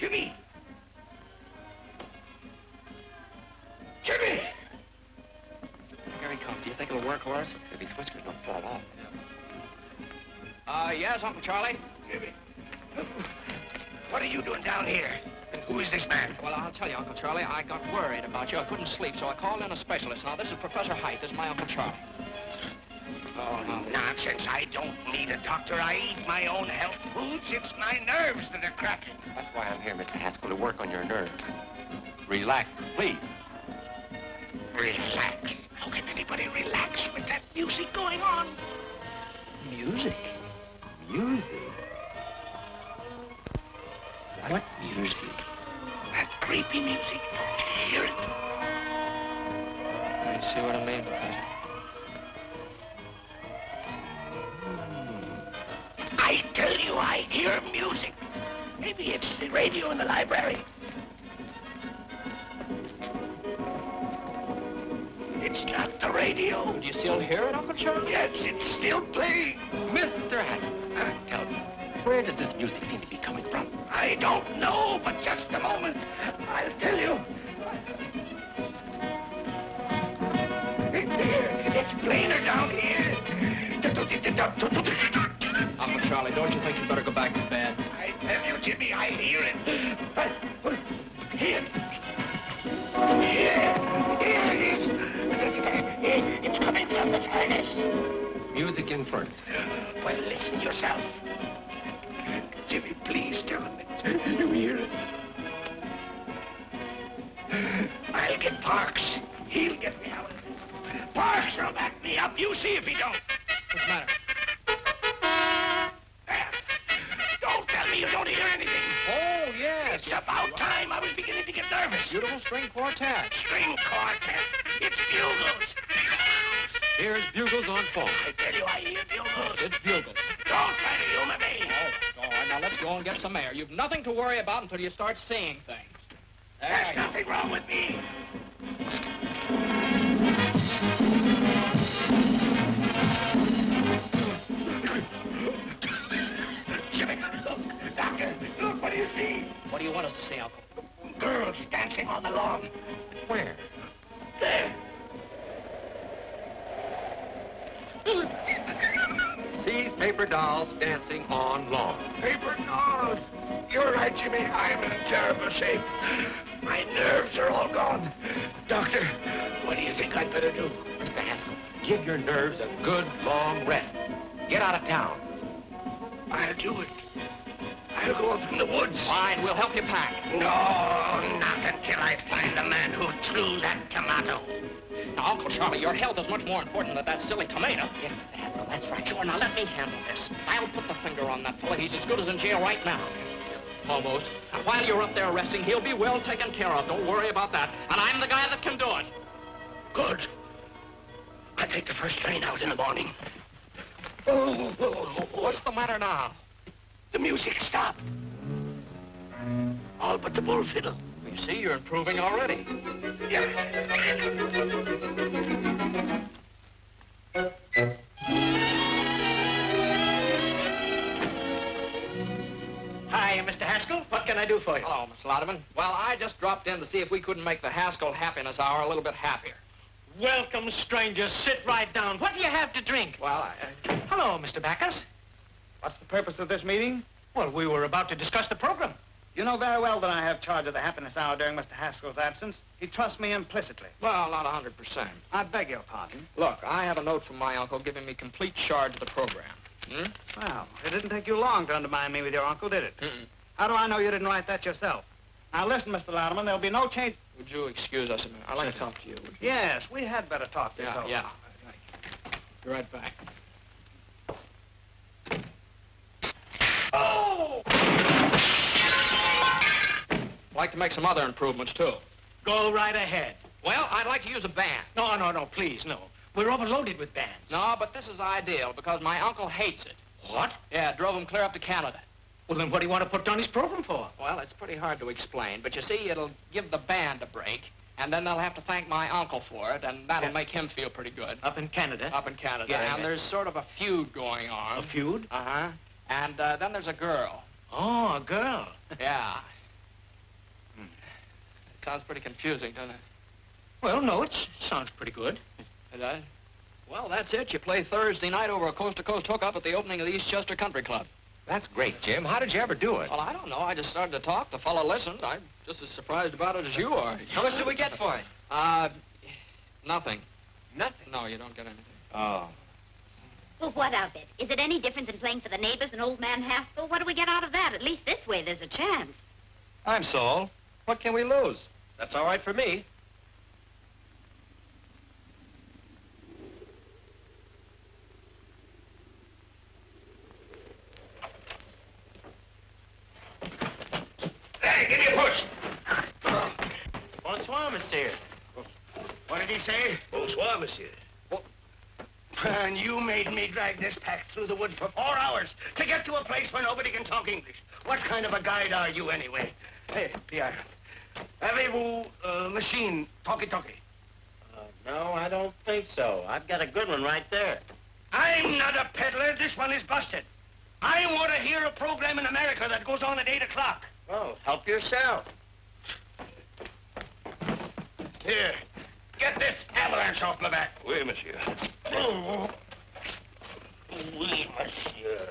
Jimmy! Jimmy! Here he comes. Do you think it'll work, Horace? If his whiskers don't fall off. Yes, Uncle Charlie? Jimmy. What are you doing down here? And who is this man? Well, I'll tell you, Uncle Charlie, I got worried about you. I couldn't sleep, so I called in a specialist. Now, this is Professor Heidt. This is my Uncle Charlie. Oh, nonsense. I don't need a doctor. I eat my own health foods. It's my nerves that are cracking. That's why I'm here, Mr. Haskell, to work on your nerves. Relax, please. Relax. How can anybody relax with that music going on? Music? Music? What music? That creepy music. Did you hear it? You see what I mean, Professor? I tell you, I hear music. Maybe it's the radio in the library. It's not the radio. Do you still hear it, Uncle Charlie? Yes, it's still playing. Mr. Haskell, tell me, where does this music seem to be coming from? I don't know, but just a moment. I'll tell you. It's here. It's plainer down here. Uncle Charlie, don't you think you better go back to bed? I tell you Jimmy, I hear it. Here. Here it is. It's coming from the furnace. Music in furnace. Well, listen yourself. Jimmy, please tell him it. You hear it? I'll get Parks. He'll get me out of this. Parks will back me up. You see if he don't. What's the matter? Don't tell me you don't hear anything. Oh, yes. It's about time. I was beginning to get nervous. Beautiful string quartet. String quartet. It's bugles. Here's bugles on phone. I tell you, I hear bugles. It's bugles. Don't try to humor me. Oh, all right, now let's go and get some air. You've nothing to worry about until you start seeing things. There's nothing wrong with me. Jimmy, look. Doctor, look, what do you see? What do you want us to see, Uncle? Girls dancing on the lawn. Where? There. Sees paper dolls dancing on lawn. Paper dolls. You're right, Jimmy. I'm in terrible shape. My nerves are all gone. Doctor, what do you think I'd better do? Mr. Haskell, give your nerves a good long rest. Get out of town. I'll do it. I'll go up in the woods. Fine, we'll help you pack. No, not until I find the man who threw that tomato. Now, Uncle Charlie, your health is much more important than that silly tomato. Yes, Mr. Haskell, that's right. Sure, now let me handle this. I'll put the finger on that fella. He's as good as in jail right now. Almost. And while you're up there resting, he'll be well taken care of. Don't worry about that. And I'm the guy that can do it. Good. I'll take the first train out in the morning. What's the matter now? The music stopped. All but the bull fiddle. You see, you're improving already. Hi, Mr. Haskell. What can I do for you? Hello, Miss Lauderman. Well, I just dropped in to see if we couldn't make the Haskell Happiness Hour a little bit happier. Welcome, stranger. Sit right down. What do you have to drink? Well, Hello, Mr. Backus. What's the purpose of this meeting? Well, we were about to discuss the program. You know very well that I have charge of the happiness hour during Mr. Haskell's absence. He trusts me implicitly. well, not 100%. I beg your pardon. Look, I have a note from my uncle giving me complete charge of the program. Well, it didn't take you long to undermine me with your uncle, did it? Mm-mm. How do I know you didn't write that yourself? Now, listen, Mr. Louderman, there'll be no change. Would you excuse us a minute? I'd like to talk to you. Would you? Yes, we had better talk this over. Yeah. Be right back. Oh! I'd like to make some other improvements, too. Go right ahead. Well, I'd like to use a band. No, please, no. We're overloaded with bands. No, but this is ideal because my uncle hates it. What? Yeah, drove him clear up to Canada. Well, then what do you want to put down his program for? Well, it's pretty hard to explain, but you see, it'll give the band a break, and then they'll have to thank my uncle for it, and that'll make him feel pretty good. Up in Canada? Up in Canada. Yeah, and there's sort of a feud going on. A feud? Uh-huh. And then there's a girl. Oh, a girl. Yeah. It sounds pretty confusing, doesn't it? Well, no, it sounds pretty good. It does? Well, that's it. You play Thursday night over a coast-to-coast hookup at the opening of the Eastchester Country Club. That's great, Jim. How did you ever do it? Well, I don't know. I just started to talk. The fellow listened. I'm just as surprised about it as you are. How much do we get for it? Nothing. Nothing. No, you don't get anything. Oh. Well, what of it? Is it any different than playing for the neighbors and old man Haskell? What do we get out of that? At least this way there's a chance. I'm Saul. What can we lose? That's all right for me. Hey, give me a push. Bonsoir, monsieur. What did he say? Bonsoir, monsieur. And you made me drag this pack through the woods for 4 hours to get to a place where nobody can talk English. What kind of a guide are you, anyway? Hey, Pierre, avez-vous machine talkie-talkie? No, I don't think so. I've got a good one right there. I'm not a peddler. This one is busted. I want to hear a program in America that goes on at 8 o'clock. Well, help yourself. Here, get this avalanche off my back. Oui, monsieur. Oh. Oui, monsieur.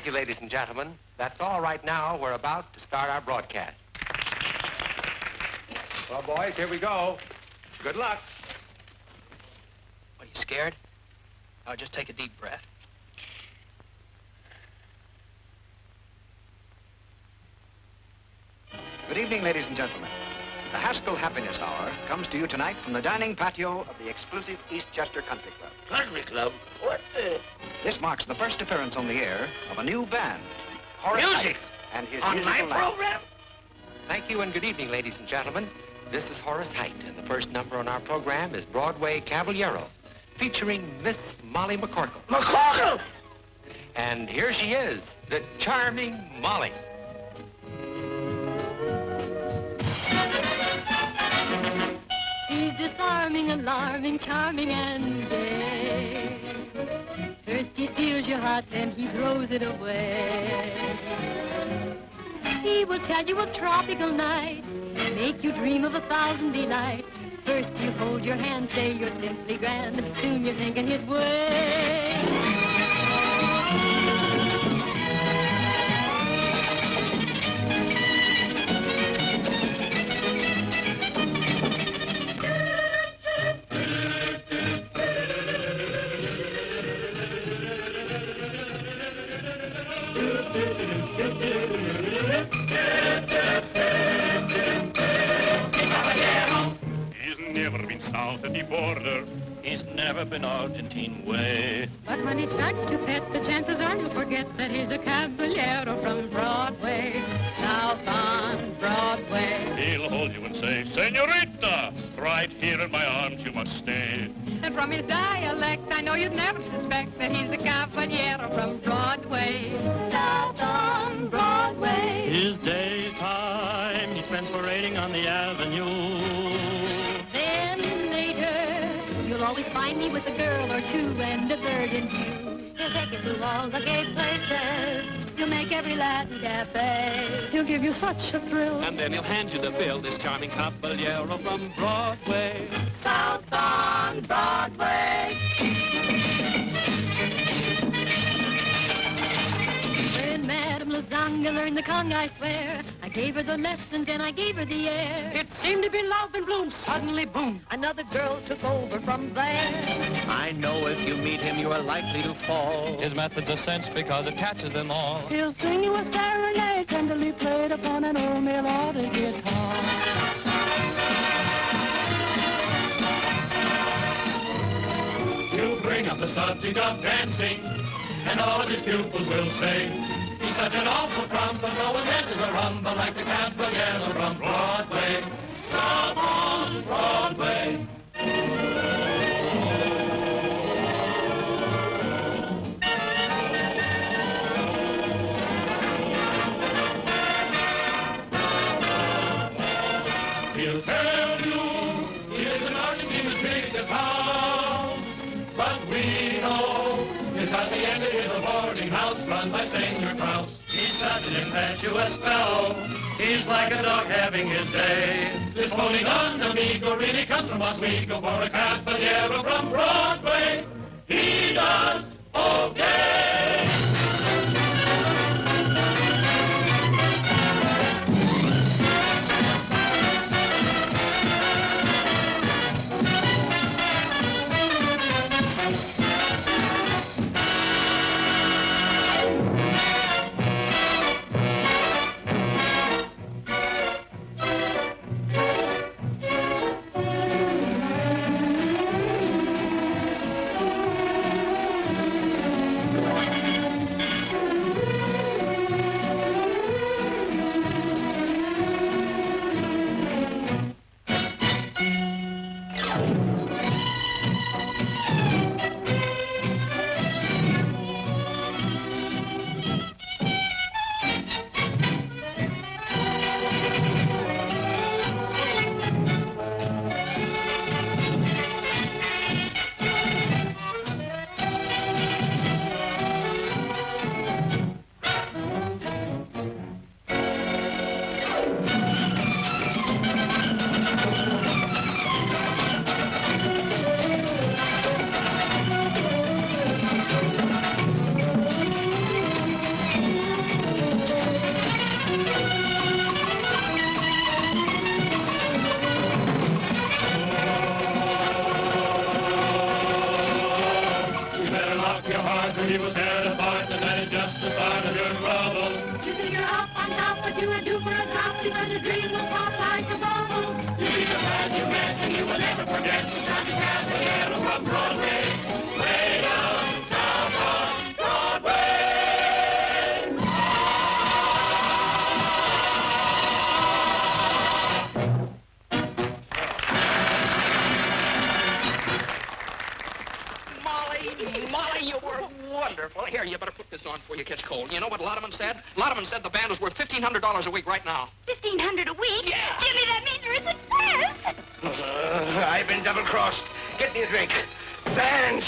Thank you, ladies and gentlemen. That's all right now. We're about to start our broadcast. Well, boys, here we go. Good luck. What, are you scared? Oh, just take a deep breath. Good evening, ladies and gentlemen. The Haskell Happiness Hour comes to you tonight from the dining patio of the exclusive Eastchester Country Club. Country Club? What the... This marks the first appearance on the air of a new band, Horace Music? Heidt and his On my musical line. program? Thank you and good evening, ladies and gentlemen. This is Horace Heidt, and the first number on our program is Broadway Caballero, featuring Miss Molly McCorkle. McCorkle! And here she is, the charming Molly. He's disarming, alarming, charming, and gay. First he steals your heart, then he throws it away. He will tell you of tropical nights, make you dream of 1,000 delights. First you hold your hand, say you're simply grand, soon you're thinking his way. He's never been south of the border. He's never been Argentine way. But when he starts to pet, the chances are you'll forget that he's a caballero from Broadway, south on Broadway. He'll hold you and say, Senorita, right here in my arms you must stay. And from his dialect, I know you'd never suspect that he's a caballero from Broadway, south on Broadway. His daytime he spends parading on the avenue. Then later, you'll always find me with a girl or two and a bird in view. He'll take you to all the gay places. He'll make every Latin cafe. He'll give you such a thrill. And then he'll hand you the bill, this charming caballero from Broadway. South on Broadway. When Madame Lasagna learned the conga, I swear, I gave her the lessons and I gave her the air. It seemed to be love and bloom, suddenly boom. Another girl took over from there. I know if you meet him, you are likely to fall. His method's a cinch because it catches them all. He'll sing you a serenade tenderly played upon an old melodic guitar. You bring up the subject of dancing, and all of his pupils will say, he's such an awful trump, but no one dances a rumba like the caballero from Broadway, south on Broadway. He'll tell you he lives in Argentina's biggest house, but we know his hacienda is a boarding house run by Senor Kraus. He's such an impetuous fellow, he's like a dog having his day. This holding on amigo really comes from Oswego for a caballero from Broadway. He does okay. he will tear it apart, and that is just the start of your trouble. You think you're up on top, but you are due for a drop because your dreams will pop like a bubble. You be the man you met, and you will never forget the time you passed the arrow from Broadway. Way downtown on Broadway. Molly, you were wonderful. Here, you better put this on before you catch cold. You know what a lot of them said? A lot of them said the band was worth $1,500 a week right now. $1,500 a week? Yeah. Jimmy, that means you're a success. I've been double-crossed. Get me a drink. Bands,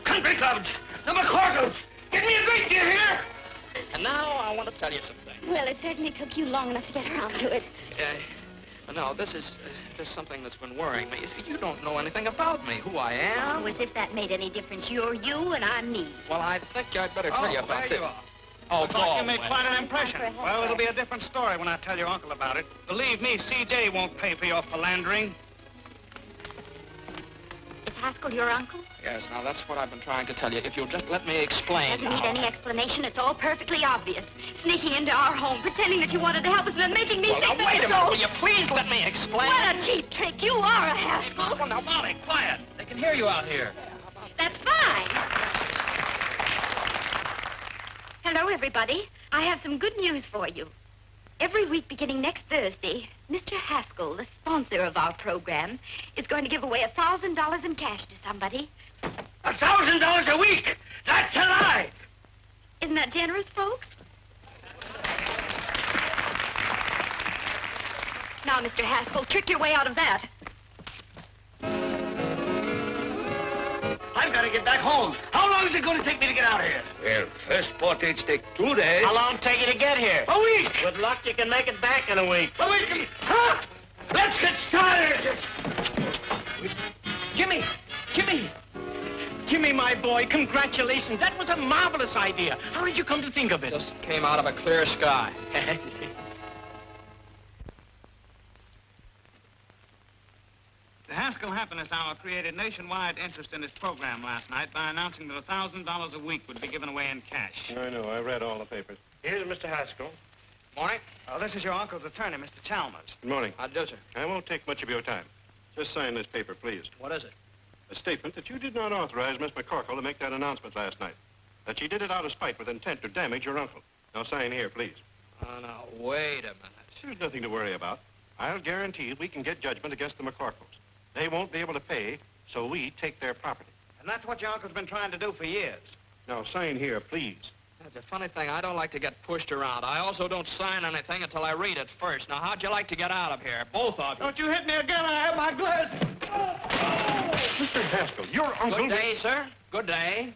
country clubs, the McCorkles. Get me a drink, do you hear? And now I want to tell you something. Well, it certainly took you long enough to get around to it. No, this is just something that's been worrying me. You don't know anything about me, who I am. Oh, as if that made any difference. You're you and I'm me. Well, I think I'd better tell you about there this. you are. Oh, Looks like go you made away. quite an impression. Well, it'll be a different story when I tell your uncle about it. Believe me, C.J. won't pay for your philandering. Is Haskell your uncle? Yes, now that's what I've been trying to tell you. If you'll just let me explain. Doesn't need any explanation. It's all perfectly obvious. Sneaking into our home, pretending that you wanted to help us, and then making me Well, think now, that wait you a minute. go. Will you please let me explain? What a cheap trick. You are a Haskell. Well, now, Molly, quiet. They can hear you out here. That's fine. Hello, everybody. I have some good news for you. Every week beginning next Thursday, Mr. Haskell, the sponsor of our program, is going to give away $1,000 in cash to somebody. $1,000 a week? That's a lie! Isn't that generous, folks? Now, Mr. Haskell, trick your way out of that. I've got to get back home. How long is it going to take me to get out of here? Well, first portage take 2 days. How long take you to get here? A week! With luck, you can make it back in a week. A week! Huh? Let's get started! Jimmy! Jimmy! Jimmy, my boy, congratulations. That was a marvelous idea. How did you come to think of it? Just came out of a clear sky. The Haskell Happiness Hour created nationwide interest in its program last night by announcing that $1,000 a week would be given away in cash. I know. I read all the papers. Here's Mr. Haskell. Morning. This is your uncle's attorney, Mr. Chalmers. Good morning. How do, sir? I won't take much of your time. Just sign this paper, please. What is it? A statement that you did not authorize Miss McCorkle to make that announcement last night. That she did it out of spite with intent to damage your uncle. Now sign here, please. Now, wait a minute. There's nothing to worry about. I'll guarantee we can get judgment against the McCorkles. They won't be able to pay, so we take their property. And that's what your uncle's been trying to do for years. Now sign here, please. That's a funny thing. I don't like to get pushed around. I also don't sign anything until I read it first. Now, how'd you like to get out of here? Both of you. Don't you hit me again. I have my glasses. Mr. Haskell, your uncle... Good day, sir. Good day.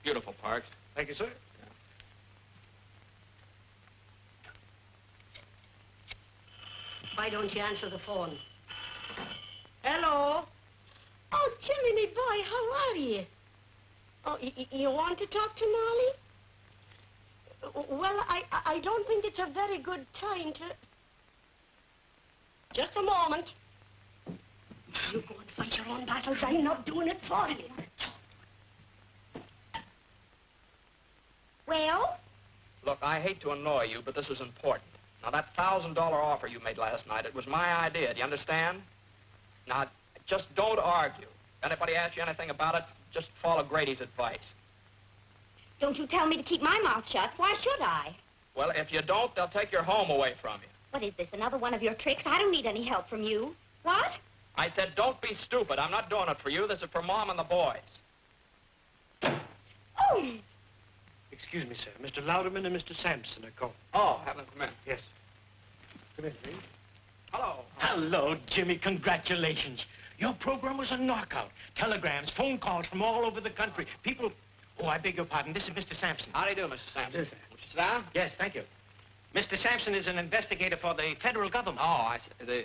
Beautiful park. Thank you, sir. Why don't you answer the phone? Hello? Oh, Jimmy, me boy, how are you? Oh, you want to talk to Molly? Well, I don't think it's a very good time to... Just a moment. You go and fight your own battles. I'm not doing it for you. Well? Look, I hate to annoy you, but this is important. Now, that $1,000 offer you made last night, it was my idea. Do you understand? Now, just don't argue. If anybody asks you anything about it, just follow Grady's advice. Don't you tell me to keep my mouth shut. Why should I? Well, if you don't, they'll take your home away from you. What is this, another one of your tricks? I don't need any help from you. What? I said, don't be stupid. I'm not doing it for you. This is for Mom and the boys. Oh! Excuse me, sir. Mr. Louderman and Mr. Sampson are calling. Oh, have them come in. Yes. Come in, please. Hello. Hello, Jimmy. Congratulations. Your program was a knockout. Telegrams, phone calls from all over the country. People... Oh, I beg your pardon. This is Mr. Sampson. How do you do, Mr. Sampson? Yes, sir. Would you sit down? Yes, thank you. Mr. Sampson is an investigator for the federal government. Oh, I see.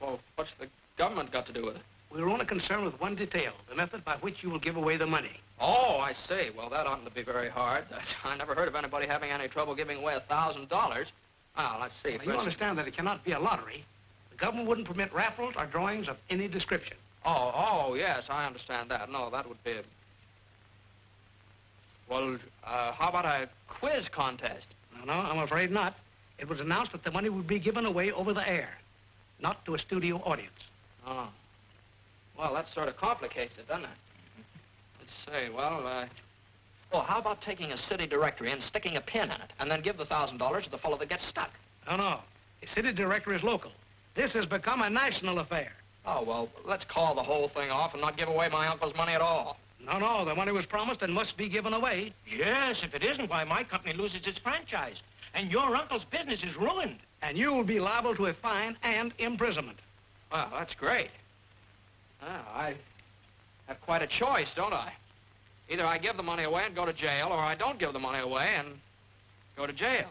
Well, what's the government got to do with it? We're only concerned with one detail, the method by which you will give away the money. Oh, I see. Well, that oughtn't to be very hard. I never heard of anybody having any trouble giving away $1,000. Well, let's see. Now, you understand that it cannot be a lottery. The government wouldn't permit raffles or drawings of any description. Oh, yes, I understand that. No, that would be... Well, how about a quiz contest? No, I'm afraid not. It was announced that the money would be given away over the air, not to a studio audience. Oh. Well, that sort of complicates it, doesn't it? Let's see, well, how about taking a city directory and sticking a pin in it, and then give the $1,000 to the fellow that gets stuck? No. The city directory is local. This has become a national affair. Oh, well, let's call the whole thing off and not give away my uncle's money at all. No, the money was promised and must be given away. Yes, if it isn't, why, my company loses its franchise. And your uncle's business is ruined. And you will be liable to a fine and imprisonment. Well, that's great. I have quite a choice, don't I? Either I give the money away and go to jail, or I don't give the money away and go to jail.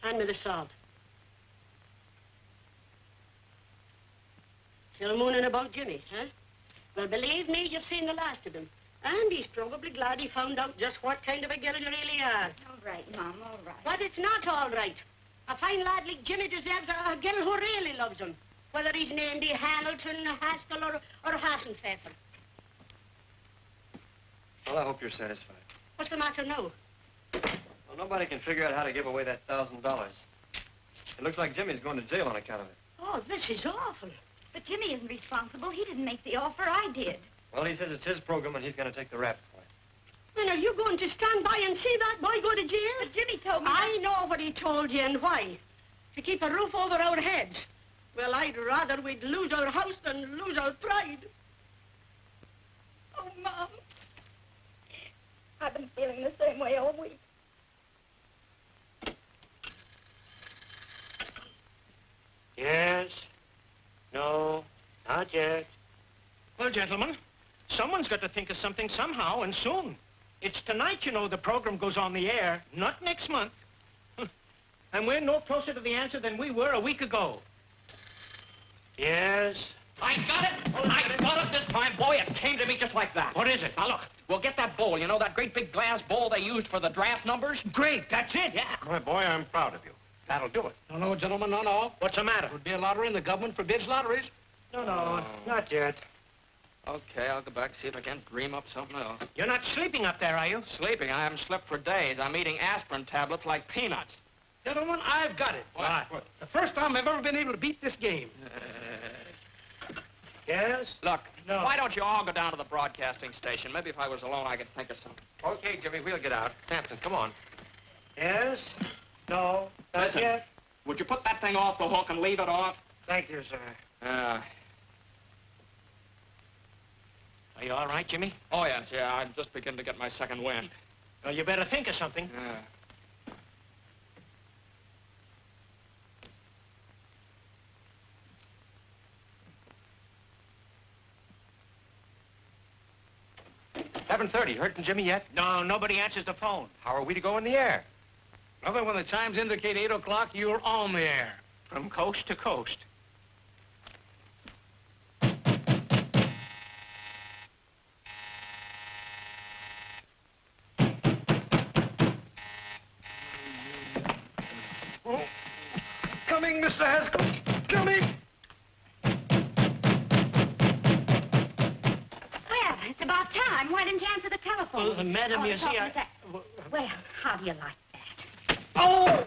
Hand me the salt. Still mooning about Jimmy, huh? Well, believe me, you've seen the last of him. And he's probably glad he found out just what kind of a girl you really are. All right, Mom, all right. But it's not all right. A fine lad like Jimmy deserves a girl who really loves him. Whether he's named Hamilton, Haskell, or Hassenpfeffer. Well, I hope you're satisfied. What's the matter now? Well, nobody can figure out how to give away that $1,000. It looks like Jimmy's going to jail on account of it. Oh, this is awful. But Jimmy isn't responsible. He didn't make the offer. I did. Well, he says it's his program and he's going to take the rap for it. Then are you going to stand by and see that boy go to jail? But Jimmy told me... I know what he told you and why. To keep a roof over our heads. Well, I'd rather we'd lose our house than lose our pride. Oh, Mom. I've been feeling the same way all week. Yes. No. Not yet. Well, gentlemen, someone's got to think of something somehow, and soon. It's tonight, you know, the program goes on the air, not next month. And we're no closer to the answer than we were a week ago. Yes? I got it! I got it this time, boy. It came to me just like that. What is it? Now, look, we'll get that bowl. You know, that great big glass bowl they used for the draft numbers? Great, that's it. Yeah. My boy, I'm proud of you. That'll do it. No, gentlemen, no. What's the matter? It would be a lottery, and the government forbids lotteries. No, not yet. Okay, I'll go back and see if I can't dream up something else. You're not sleeping up there, are you? Sleeping? I haven't slept for days. I'm eating aspirin tablets like peanuts. Gentlemen, I've got it. What? It's the first time I've ever been able to beat this game. Yes? Look, No. why don't you all go down to the broadcasting station? Maybe if I was alone, I could think of something. Okay, Jimmy, we'll get out. Hampton, come on. Yes? No, not Listen. yet. Would you put that thing off the hook and leave it off? Thank you, sir. Are you all right, Jimmy? Oh, yes, yeah. I'm just beginning to get my second wind. Well, you better think of something. Yeah. $7:30. Heard from Jimmy yet? No, nobody answers the phone. How are we to go in the air? Brother, when the chimes indicate 8 o'clock, you're on the air. From coast to coast. Oh. Coming, Mr. Haskell. Coming. Well, it's about time. Why didn't you answer the telephone? Well, madam, you see, talking I... to- Well, how do you like that? Oh!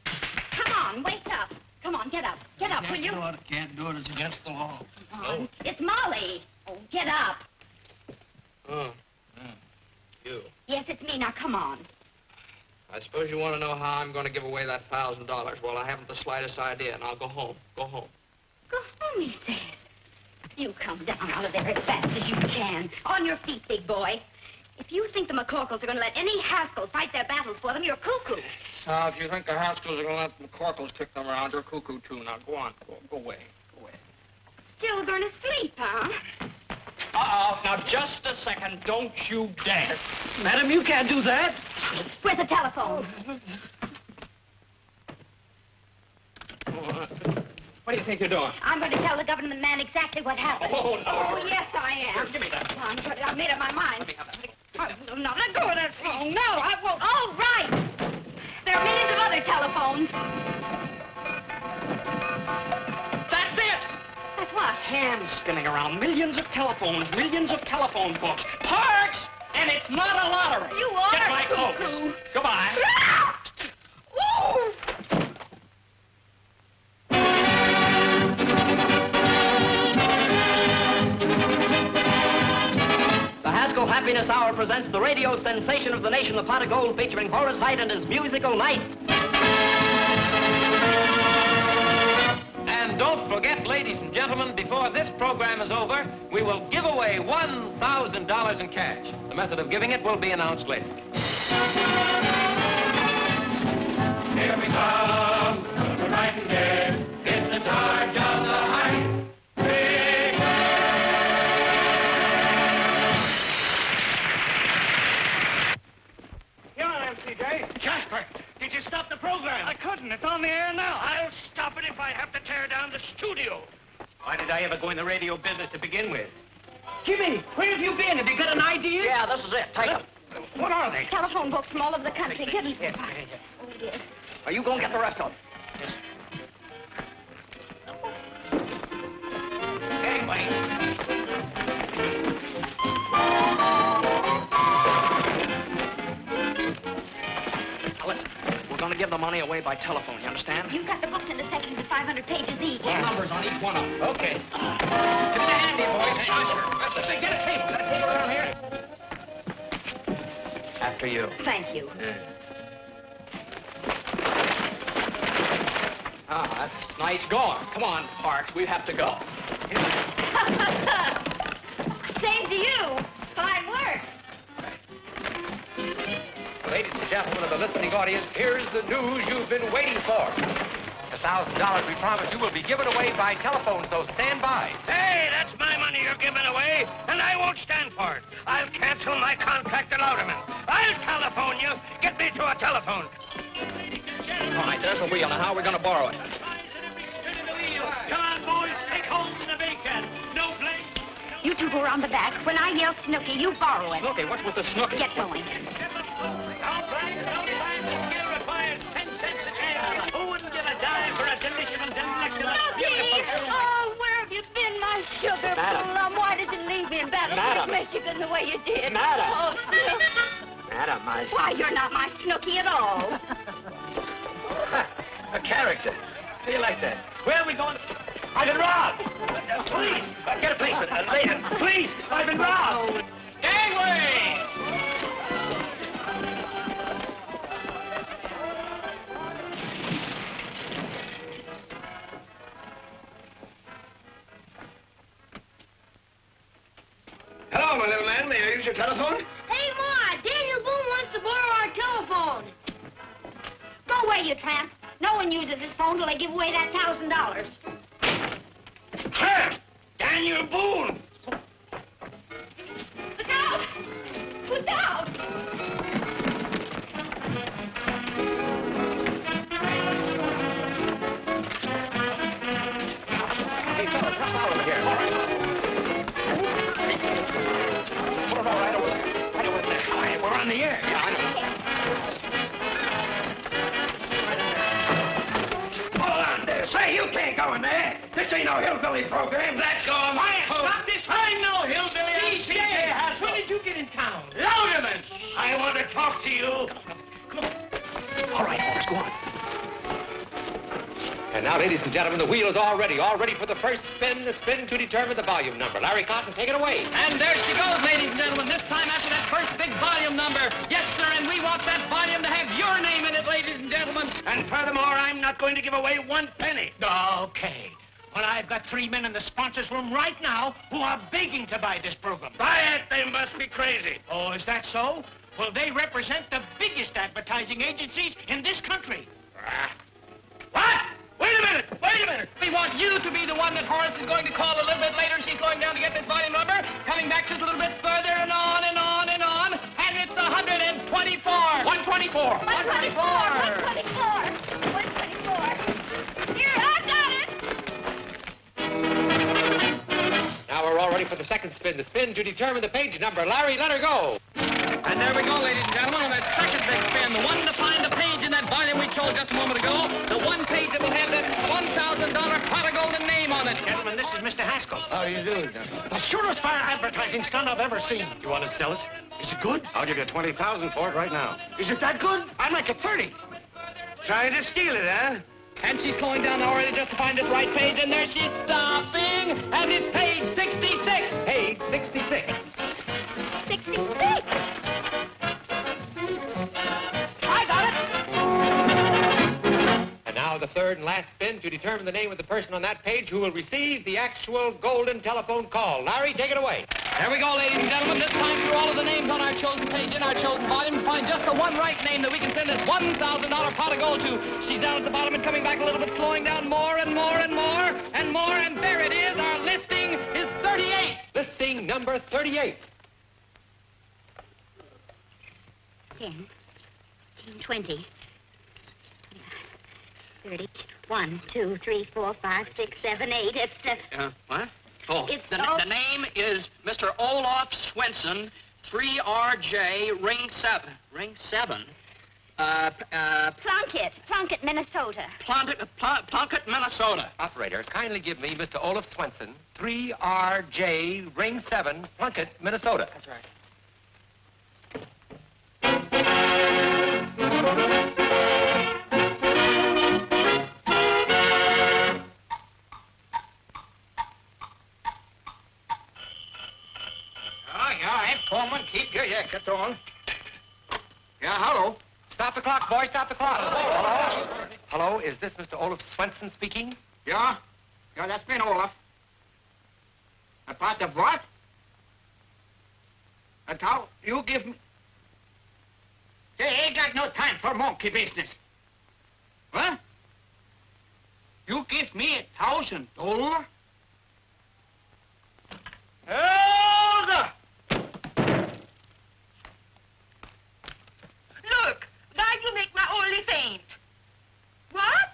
Come on, wake up. Come on, get up. Get up, will you? Can't do it. It's against the law. Come on. It's Molly. Oh, get up. You. Yes, it's me. Now, come on. I suppose you want to know how I'm going to give away that $1,000. Well, I haven't the slightest idea, and I'll go home. Go home. Go home, he says. You come down out of there as fast as you can. On your feet, big boy. If you think the McCorkles are going to let any Haskell fight their battles for them, you're cuckoo. Now, if you think the Haskells are going to let the McCorkles kick them around, you're cuckoo, too. Now, go on. Go away. Go away. Still going to sleep, huh? Uh-oh. Now, just a second. Don't you dare. Madam, you can't do that. Where's the telephone? What do you think you're doing? I'm going to tell the government man exactly what happened. Oh, no. Oh, yes, I am. Here, give me that. I've made up my mind. Let me have that. Oh, no, let go of that phone. No, I won't. All right. There are millions of other telephones. cans spinning around, millions of telephones, millions of telephone books. Parks! And it's not a lottery. You are Get my cuckoo. coats. Goodbye. Woo! The Haskell Happiness Hour presents the radio sensation of the nation, the Pot of Gold, featuring Horace Heidt and his musical night. And don't forget, ladies and gentlemen, before this program is over, we will give away $1,000 in cash. The method of giving it will be announced later. Here we come, the night and day. It's the charge of the Height. Here I am, CJ. Jasper, did you stop the program? I couldn't. It's on the air now. I'll stop it if I have to tear down the studio. Why did I ever go in the radio business to begin with? Jimmy, where have you been? Have you got an idea? Yeah, this is it. Take them. What are they? Telephone books from all over the country. Get them. Oh, dear. Are you going to get the rest of them? Anyway. Now listen, we're going to give the money away by telephone, you understand? You've got the books in the sections of 500 pages each. What numbers on each one of them? Okay. Give me the handy, boys. Hey, get a table. Got a table around here? After you. Thank you. Ah, that's nice going. Come on, Parks, we have to go. Same to you. Fine work. Ladies and gentlemen of the listening audience, here's the news you've been waiting for. The $1,000 we promised you will be given away by telephone, so stand by. Hey, that's my money you're giving away, and I won't stand for it. I'll cancel my contract at Louderman. I'll telephone you. Get me to a telephone. All right, there's the wheel. Now, how are we going to borrow it? Come on, boys. Take hold of the bacon. No blame. You two go around the back. When I yell Snooky, you borrow it. Snooky? What's with the Snooky? Get going. Sometimes the skill requires 10 cents a chance. Who wouldn't give a dime for a delicious and delectable? Snooky! Oh, where have you been, my sugar plum? Why did you leave me in battle with Michigan the way you did? Madam. Oh, Snooky. Madam, my... Why, you're not my Snooky at all. A character. How do you like that? Where are we going? I've been robbed. Please, get a policeman. Later. Please, I've been robbed. Gangway! Hello, my little man. May I use your telephone? Hey, Ma, Daniel Boone wants to borrow our telephone. Go away, you tramp. No one uses his phone till they give away that $1,000. Tramp! Daniel Boone! Look out! Look out! Hey, fella, come out over here. All right. Put it all right over there. Right over there. All right, we're on the air. Yeah, I know. Say, you can't go in there. This ain't no hillbilly program. Let go of my phone. Stop this. I know, hillbilly. CJ, when did you get in town? Louderman, I want to talk to you. Come on. All right, Horace, go on. And now, ladies and gentlemen, the wheel is all ready for the first spin, the spin to determine the volume number. Larry Cotton, take it away. And there she goes, ladies and gentlemen, this time after that first big volume number. Yes, sir, and we want that volume to have your name in it, ladies and gentlemen. And furthermore, I'm not going to give away 1 penny. Okay. Well, I've got 3 men in the sponsors' room right now who are begging to buy this program. Buy it? They must be crazy. Oh, is that so? Well, they represent the biggest advertising agencies in this country. What? Wait a minute! Wait a minute! We want you to be the one that Horace is going to call a little bit later. She's going down to get this volume number, coming back just a little bit further and on and on and on, and it's 124. 124. 124. Here, I got it. Now we're all ready for the second spin, the spin to determine the page number. Larry, let her go. And there we go, ladies and gentlemen, on that second big spin, the one to find the page in that volume we chose just a moment ago, the one page that will have that $1,000 pot of gold and name on it. Gentlemen, this is Mr. Haskell. How do you do, gentlemen? The surest fire advertising stunt I've ever seen. You want to sell it? Is it good? I'll give you $20,000 for it right now. Is it that good? I'd make it 30. Trying to steal it, huh? And she's slowing down now already just to find this right page, and there she's stopping, and it's page 66. Page 66. 66. I got it. And now the third and last spin to determine the name of the person on that page who will receive the actual golden telephone call. Larry, take it away. There we go, ladies and gentlemen. This time through all of the names on our chosen page in our chosen volume to find just the one right name that we can send this $1,000 pot of gold to. She's down at the bottom and coming back a little bit, slowing down more and more and more and more, and there it is. Our listing is 38. Listing number 38. 10, 20, 30, 1, 2, 3, 4, 5, 6, 7, 8. It's What? Oh, It's the name is Mr. Olaf Swenson, 3RJ, ring 7. Ring 7? Plunkett, Minnesota. Plunkett, Minnesota. Operator, kindly give me Mr. Olaf Swenson, 3RJ, ring 7, Plunkett, Minnesota. That's right. Coleman, keep your jacket on. Yeah, hello. Stop the clock, boy, stop the clock. Hello? Hello, is this Mr. Olaf Swenson speaking? Yeah? Yeah, that's been Olaf. About the what? That's how you give me... They ain't got no time for monkey business. What? You give me $1,000? Hold up! Look, now you make my only faint. What?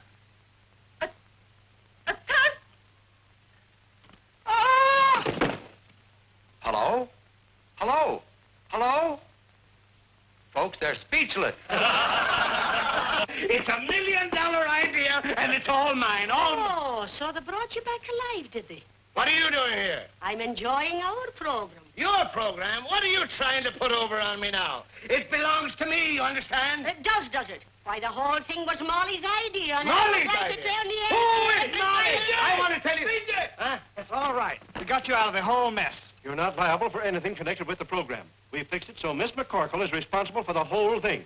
A toast? Oh! Hello? Hello? Hello? Folks, they're speechless. It's $1 million idea, and it's all mine, all mine. Oh, so they brought you back alive, did they? What are you doing here? I'm enjoying our program. Your program? What are you trying to put over on me now? It belongs to me, you understand? It does it? Why, the whole thing was Molly's idea. And Molly's I was idea? to tell the Who is Molly? I want to tell you... Huh? It's all right. We got you out of the whole mess. You're not liable for anything connected with the program. We fixed it so Miss McCorkle is responsible for the whole thing.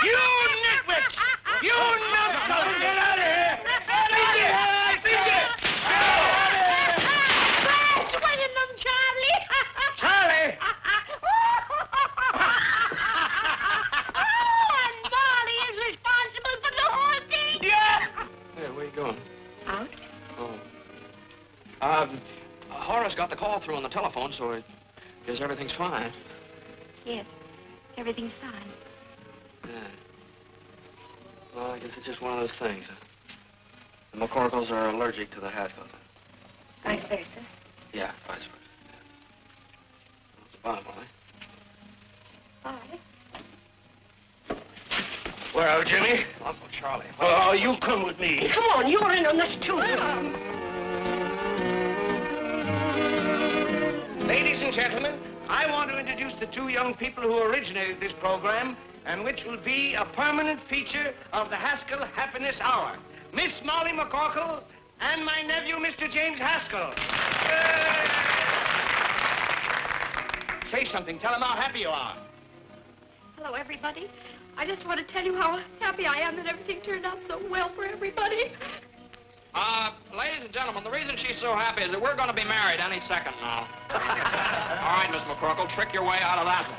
You nitwits! You numbskulls! Get out of here! Swinging them, Charlie. Charlie! And Molly is responsible for the whole thing. Yeah! Hey, where you going? Out? Oh. Horace got the call through on the telephone, so I guess everything's fine. Yes, everything's fine. Yeah. Well, I guess it's just one of those things. The McCorkles are allergic to the Haskells. Vice versa. Yeah, vice versa. Yeah. Bye, Molly. Bye. Well, Jimmy? Uncle Charlie. Oh, you come with me. Come on, you're in on this, too. Ladies and gentlemen, I want to introduce the two young people who originated this program and which will be a permanent feature of the Haskell Happiness Hour. Miss Molly McCorkle and my nephew, Mr. James Haskell. Say something. Tell them how happy you are. Hello, everybody. I just want to tell you how happy I am that everything turned out so well for everybody. Ladies and gentlemen, the reason she's so happy is that we're going to be married any second now. All right, Miss McCorkle, trick your way out of that one.